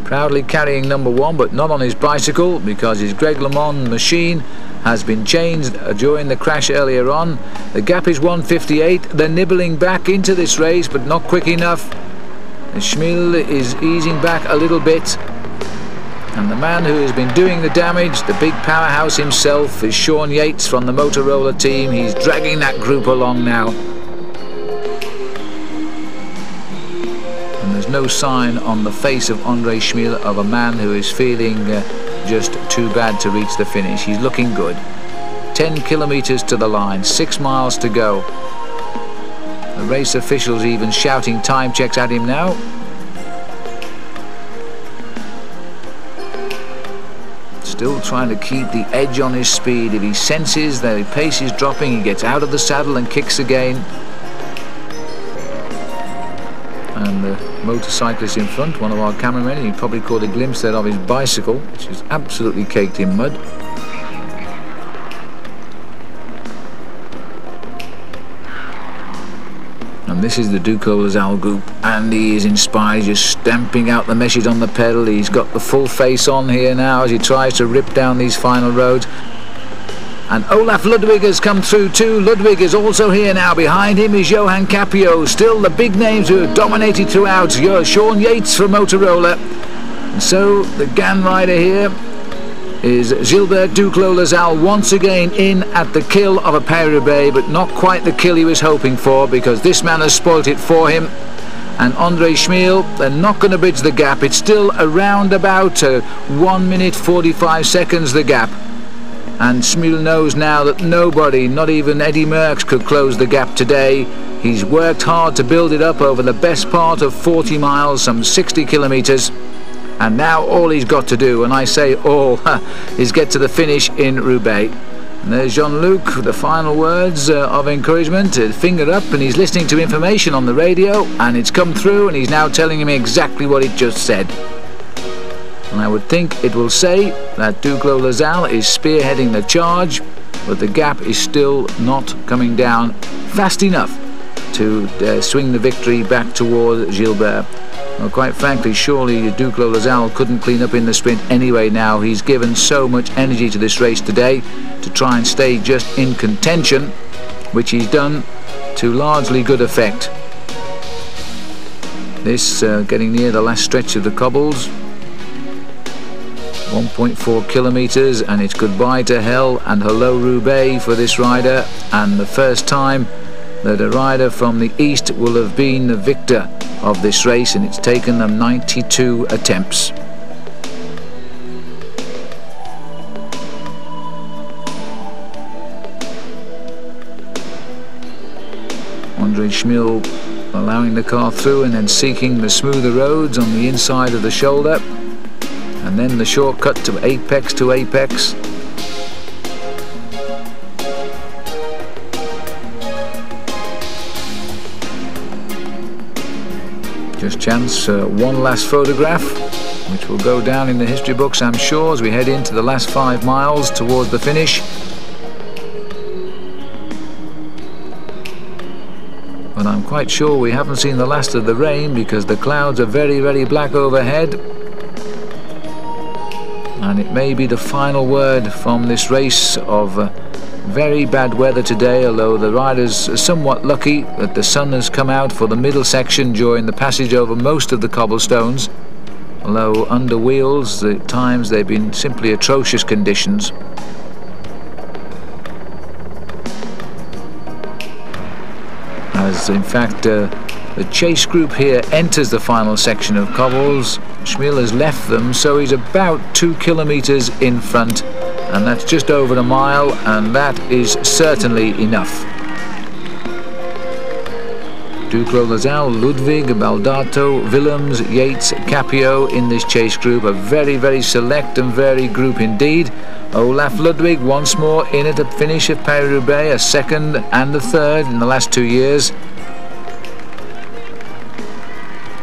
Speaker 1: proudly carrying number 1, but not on his bicycle because his Greg LeMond machine has been changed during the crash earlier on. The gap is 1:58. They're nibbling back into this race, but not quick enough. And Schmiel is easing back a little bit. And the man who has been doing the damage, the big powerhouse himself, is Shawn Yates from the Motorola team. He's dragging that group along now. And there's no sign on the face of Andre Schmiel of a man who is feeling just too bad to reach the finish. He's looking good. 10 kilometers to the line, 6 miles to go. The race officials even shouting time checks at him now. Still trying to keep the edge on his speed. If he senses that his pace is dropping, he gets out of the saddle and kicks again. And the motorcyclist in front, one of our cameramen, he probably caught a glimpse there of his bicycle, which is absolutely caked in mud. And this is the Duclos Lazal group, and he is inspired, just stamping out the message on the pedal. He's got the full face on here now as he tries to rip down these final roads. And Olaf Ludwig has come through too. Ludwig is also here now. Behind him is Johan Capio. Still the big names who have dominated throughout. Shawn Yates from Motorola. And so the GAN rider here is Gilbert Duclos Lazal once again in at the kill of a Paris-Roubaix, but not quite the kill he was hoping for, because this man has spoilt it for him. And Andre Schmiel, they're not going to bridge the gap. It's still around about 1 minute 45 seconds the gap. And Schmiel knows now that nobody, not even Eddie Merckx, could close the gap today. He's worked hard to build it up over the best part of 40 miles, some 60 kilometers. And now all he's got to do, and I say all, is get to the finish in Roubaix. And there's Jean-Luc, the final words of encouragement, finger up, and he's listening to information on the radio, and it's come through, and he's now telling me exactly what it just said. And I would think it will say that Duclos Lazal is spearheading the charge, but the gap is still not coming down fast enough to swing the victory back toward Gilbert. Well, quite frankly, surely Duclos Lazal couldn't clean up in the sprint anyway now. He's given so much energy to this race today to try and stay just in contention, which he's done to largely good effect. This getting near the last stretch of the cobbles. 1.4 kilometers, and it's goodbye to hell and hello Roubaix for this rider, and the first time that a rider from the east will have been the victor of this race, and it's taken them 92 attempts. Andre Schmiel allowing the car through and then seeking the smoother roads on the inside of the shoulder, and then the shortcut to apex to apex. Just chance one last photograph, which will go down in the history books, I'm sure, as we head into the last 5 miles towards the finish. But I'm quite sure we haven't seen the last of the rain, because the clouds are very, very black overhead. And it may be the final word from this race of very bad weather today, although the riders are somewhat lucky that the sun has come out for the middle section during the passage over most of the cobblestones, although under wheels at times they've been simply atrocious conditions. As in fact the chase group here enters the final section of cobbles, Schmiel has left them, so he's about 2 kilometers in front, and that's just over a mile, and that is certainly enough. Duclos Lazal, Ludwig, Darto, Willems, Yates, Capio in this chase group, a very, very select and varied group indeed. Olaf Ludwig once more in at the finish of Paris-Roubaix, a second and a third in the last 2 years.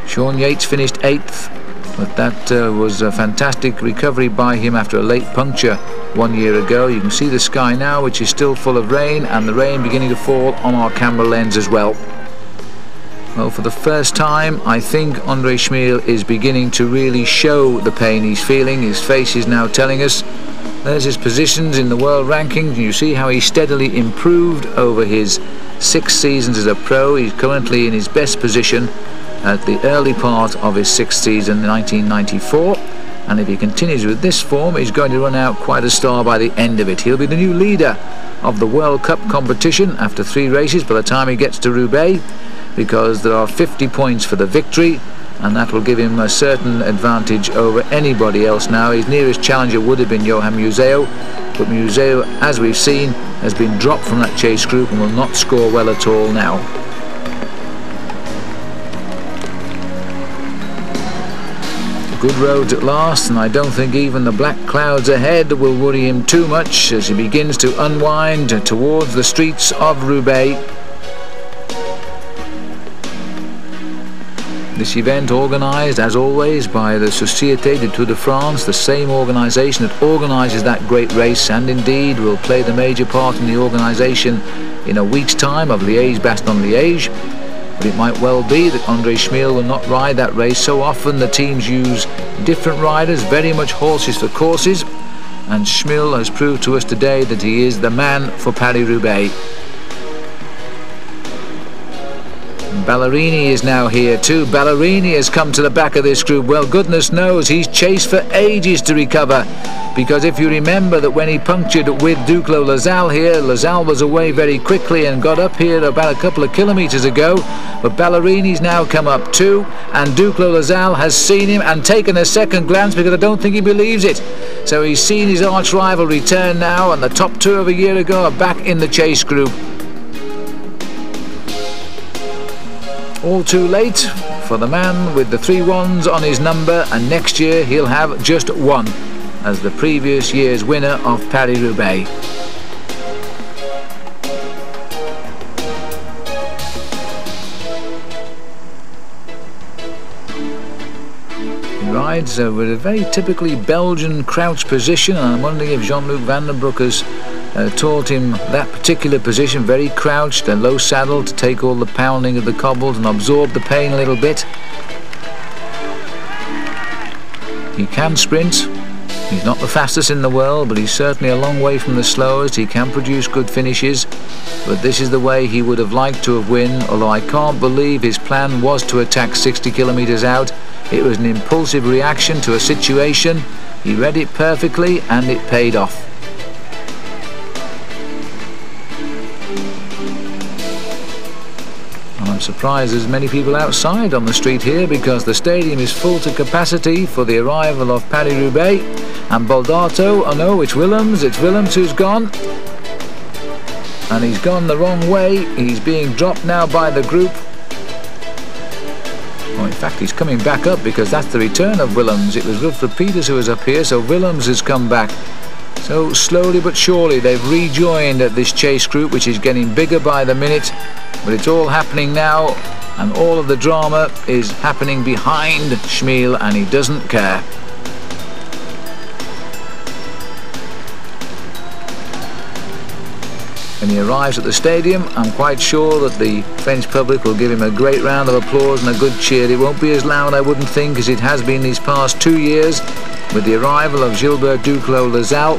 Speaker 1: Shawn Yates finished 8th, but that was a fantastic recovery by him after a late puncture 1 year ago. You can see the sky now, which is still full of rain, and the rain beginning to fall on our camera lens as well. Well, for the first time, I think Andre Schmiel is beginning to really show the pain he's feeling. His face is now telling us. There's his positions in the world rankings. You see how he steadily improved over his 6 seasons as a pro. He's currently in his best position at the early part of his 6th season, 1994. And if he continues with this form, he's going to run out quite a star by the end of it. He'll be the new leader of the World Cup competition after 3 races by the time he gets to Roubaix, because there are 50 points for the victory and that will give him a certain advantage over anybody else now. His nearest challenger would have been Johan Museo, but Museo, as we've seen, has been dropped from that chase group and will not score well at all now. Good roads at last, and I don't think even the black clouds ahead will worry him too much as he begins to unwind towards the streets of Roubaix. This event organised, as always, by the Société du Tour de France, the same organisation that organises that great race, and indeed will play the major part in the organisation in a week's time of Liège-Bastogne-Liège. But it might well be that André Schmil will not ride that race. So often the teams use different riders, very much horses for courses, and Schmil has proved to us today that he is the man for Paris-Roubaix. Ballerini is now here too. Ballerini has come to the back of this group. Well, goodness knows he's chased for ages to recover, because if you remember that when he punctured with Duclos Lasalle here, Lasalle was away very quickly and got up here about a couple of kilometres ago, but Ballerini's now come up too, and Duclos Lasalle has seen him and taken a second glance because I don't think he believes it. So he's seen his arch rival return now, and the top two of a year ago are back in the chase group. All too late for the man with the 3 1s on his number, and next year he'll have just 1 as the previous year's winner of Paris-Roubaix. He rides with a very typically Belgian crouch position, and I'm wondering if Jean-Luc Van den Broek has taught him that particular position, very crouched and low saddle, to take all the pounding of the cobbles and absorb the pain a little bit. He can sprint. He's not the fastest in the world, but he's certainly a long way from the slowest. He can produce good finishes, but this is the way he would have liked to have won, although I can't believe his plan was to attack 60 kilometres out. It was an impulsive reaction to a situation. He read it perfectly and it paid off. I'm surprised there's many people outside on the street here, because the stadium is full to capacity for the arrival of Paris-Roubaix. And Darto, oh no, it's Willems who's gone. And he's gone the wrong way. He's being dropped now by the group. Well, in fact, he's coming back up, because that's the return of Willems. It was Wilfred Peters who was up here, so Willems has come back. So slowly but surely they've rejoined this chase group, which is getting bigger by the minute. But it's all happening now, and all of the drama is happening behind Schmil, and he doesn't care. When he arrives at the stadium, I'm quite sure that the French public will give him a great round of applause and a good cheer. It won't be as loud, I wouldn't think, as it has been these past 2 years with the arrival of Gilbert Duclos Lasalle.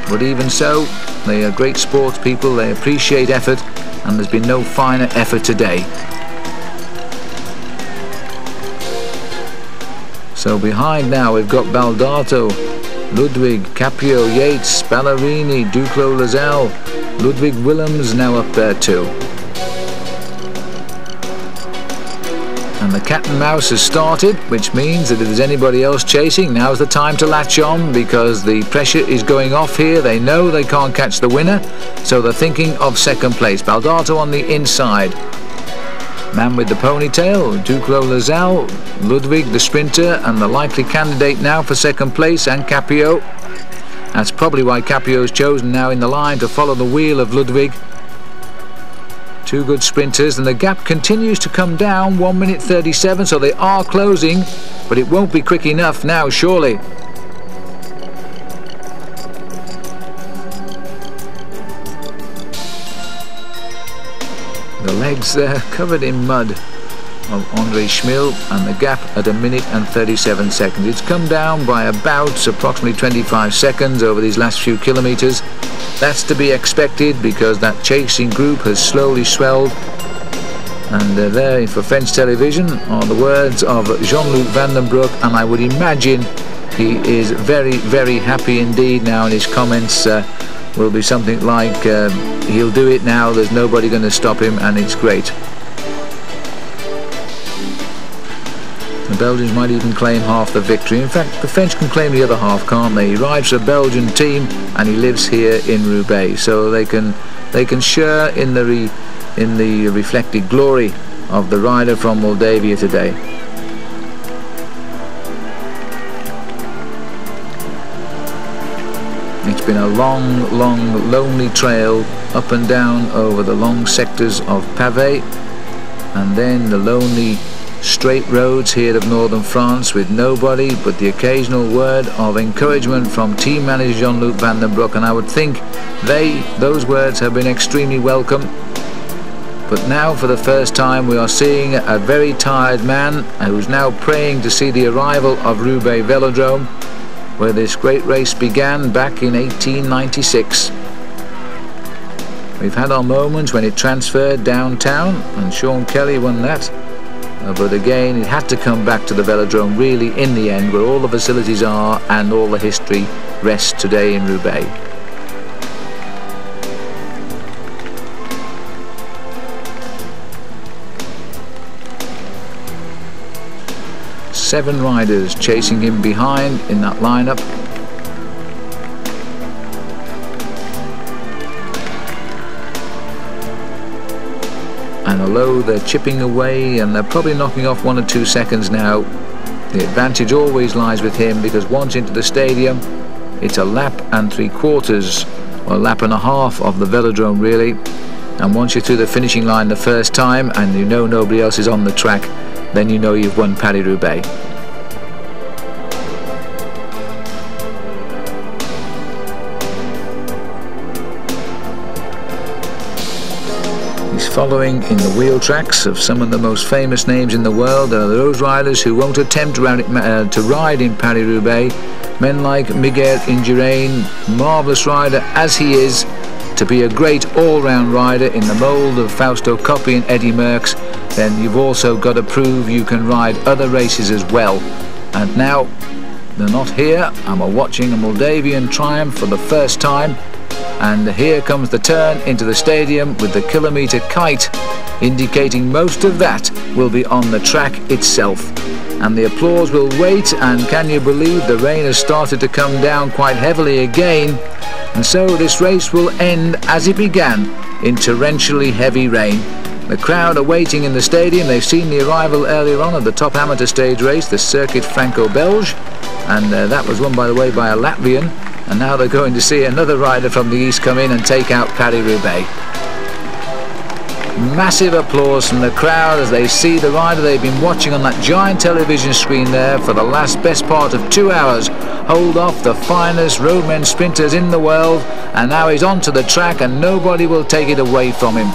Speaker 1: But even so, they are great sports people, they appreciate effort, and there's been no finer effort today. So behind now we've got Darto, Ludwig, Capio, Yates, Ballerini, Duclos Lasalle, Ludwig Willems now up there too. And the cat and mouse has started, which means that if there's anybody else chasing, now's the time to latch on, because the pressure is going off here. They know they can't catch the winner, so they're thinking of second place. Darto on the inside. Man with the ponytail, Duclos Lasalle, Ludwig the sprinter, and the likely candidate now for second place, and Capio. That's probably why Capio's chosen now in the line to follow the wheel of Ludwig. Two good sprinters, and the gap continues to come down, 1 minute 37, so they are closing, but it won't be quick enough now, surely. The legs there covered in mud of André Schmil, and the gap at 1 minute and 37 seconds. It's come down by about approximately 25 seconds over these last few kilometres. That's to be expected, because that chasing group has slowly swelled. And there for French television are the words of Jean-Luc Van den Broek, and I would imagine he is very, very happy indeed now, and his comments will be something like, he'll do it now, there's nobody going to stop him, and it's great. The Belgians might even claim half the victory. In fact, the French can claim the other half, can't they? He rides for a Belgian team and he lives here in Roubaix, so they can share in the reflected glory of the rider from Moldavia today. It's been a long, long, lonely trail up and down over the long sectors of pavé, and then the lonely straight roads here of northern France, with nobody but the occasional word of encouragement from team manager Jean-Luc Van den Broek, and I would think those words have been extremely welcome. But now for the first time we are seeing a very tired man who's now praying to see the arrival of Roubaix Velodrome, where this great race began back in 1896. We've had our moments when it transferred downtown, and Sean Kelly won that. But again, it had to come back to the velodrome really in the end, where all the facilities are and all the history rests today in Roubaix. Seven riders chasing him behind in that lineup. And although they're chipping away and they're probably knocking off 1 or 2 seconds now, the advantage always lies with him, because once into the stadium it's a lap and 3/4 or a lap and a half of the velodrome really, and once you're through the finishing line the first time and you know nobody else is on the track, then you know you've won Paris-Roubaix. Following in the wheel tracks of some of the most famous names in the world. There are those riders who won't attempt to ride in Paris-Roubaix. Men like Miguel Indurain, marvellous rider as he is, to be a great all-round rider in the mould of Fausto Coppi and Eddy Merckx, then you've also got to prove you can ride other races as well. And now they're not here, and we're watching a Moldavian triumph for the first time. And here comes the turn into the stadium with the kilometre kite, indicating most of that will be on the track itself. And the applause will wait, and can you believe the rain has started to come down quite heavily again, and so this race will end as it began, in torrentially heavy rain. The crowd are waiting in the stadium. They've seen the arrival earlier on of the top amateur stage race, the Circuit Franco-Belge, and that was won by the way by a Latvian. And now they're going to see another rider from the east come in and take out Paris-Roubaix. Massive applause from the crowd as they see the rider they've been watching on that giant television screen there for the best part of 2 hours hold off the finest roadmen sprinters in the world, and now he's onto the track and nobody will take it away from him.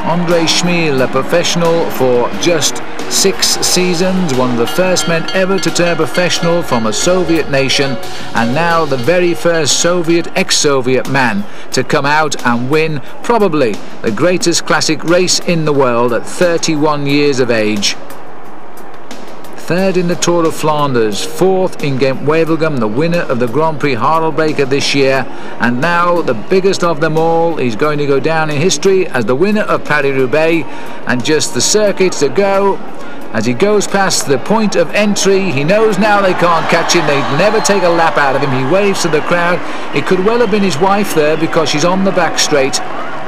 Speaker 1: André Schmil, a professional for just 6 seasons, one of the first men ever to turn professional from a Soviet nation, and now the very first Soviet, ex-Soviet man to come out and win probably the greatest classic race in the world at 31 years of age. Third in the Tour of Flanders, fourth in Ghent-Wevelgem, the winner of the Grand Prix Harelbeke this year, and now the biggest of them all, he's going to go down in history as the winner of Paris-Roubaix, and just the circuit to go. As he goes past the point of entry, he knows now they can't catch him. They never take a lap out of him. He waves to the crowd. It could well have been his wife there, because she's on the back straight,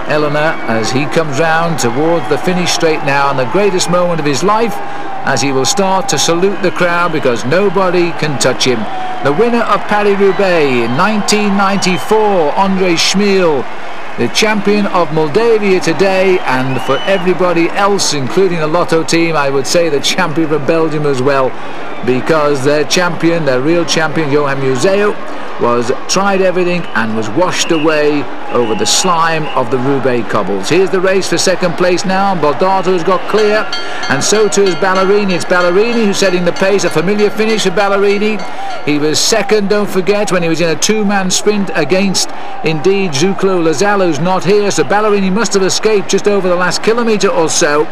Speaker 1: Eleanor, as he comes round towards the finish straight now, and the greatest moment of his life, as he will start to salute the crowd, because nobody can touch him. The winner of Paris-Roubaix in 1994, André Schmil, the champion of Moldavia today, and for everybody else, including the Lotto team, I would say the champion of Belgium as well, because their champion, their real champion, Johan Museeuw, tried everything and was washed away over the slime of the Roubaix cobbles. Here's the race for second place now, and Darto has got clear, and so too is Ballerini. It's Ballerini who's setting the pace, a familiar finish for Ballerini. He was second, don't forget, when he was in a two-man sprint against, indeed, Zuklo Lazalo, who's not here, so Ballerini must have escaped just over the last kilometre or so,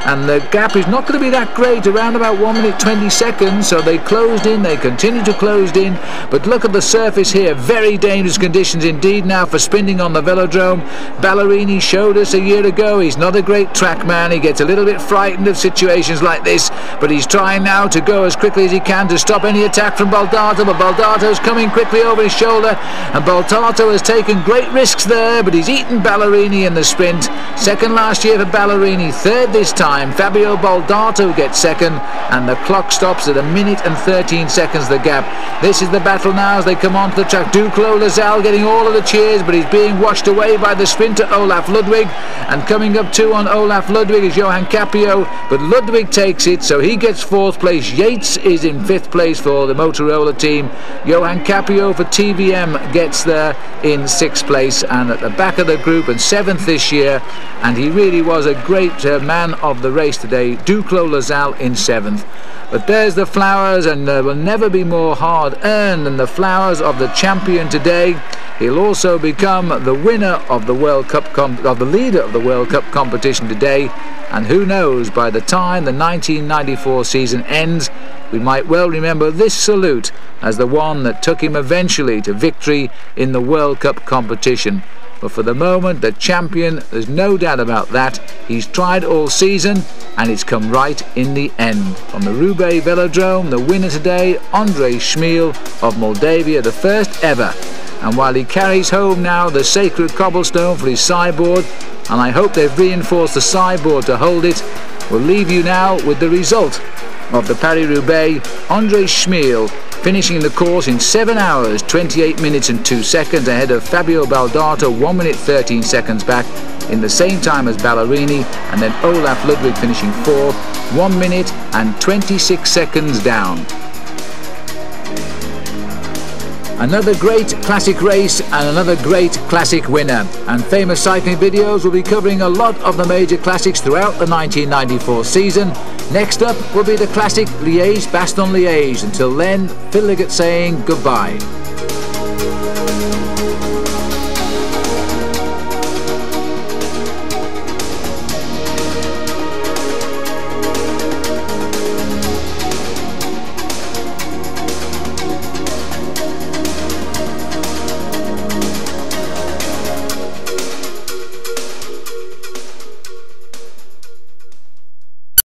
Speaker 1: and the gap is not going to be that great, around about 1 minute 20 seconds, so they closed in, they continue to close in, but look at the surface here, very dangerous conditions indeed now for sprinting on on the velodrome. Ballerini showed us a year ago he's not a great track man. He gets a little bit frightened of situations like this, but he's trying now to go as quickly as he can to stop any attack from Darto, but Darto's coming quickly over his shoulder, and Darto has taken great risks there, but he's eaten Ballerini in the sprint. Second last year for Ballerini, third this time. Fabio Darto gets second, and the clock stops at 1 minute and 13 seconds the gap. This is the battle now as they come onto the track. Duclos Lazal getting all of the cheers, but he's being washed away by the sprinter Olaf Ludwig, and coming up two on Olaf Ludwig is Johan Capio, but Ludwig takes it, so he gets fourth place. Yates is in fifth place for the Motorola team. Johan Capio for TVM gets there in sixth place, and at the back of the group, and seventh this year, and he really was a great man of the race today, Duclos Lazal in seventh. But there's the flowers, and there will never be more hard-earned than the flowers of the champion today. He'll also become the winner of the World Cup, the leader of the World Cup competition today. And who knows, by the time the 1994 season ends, we might well remember this salute as the one that took him eventually to victory in the World Cup competition. But for the moment, the champion, there's no doubt about that. He's tried all season, and it's come right in the end. From the Roubaix Velodrome, the winner today, Andrei Schmiel of Moldavia, the first ever. And while he carries home now the sacred cobblestone for his sideboard, and I hope they've reinforced the sideboard to hold it, we'll leave you now with the result of the Paris-Roubaix. Andrei Schmiel finishing the course in 7 hours, 28 minutes and 2 seconds, ahead of Fabio Darto, 1 minute 13 seconds back, in the same time as Ballerini, and then Olaf Ludwig finishing fourth, 1 minute and 26 seconds down. Another great classic race and another great classic winner, and Famous Cycling Videos will be covering a lot of the major classics throughout the 1994 season. Next up will be the classic Liège-Bastogne-Liège. Until then, Phil Liggett saying goodbye.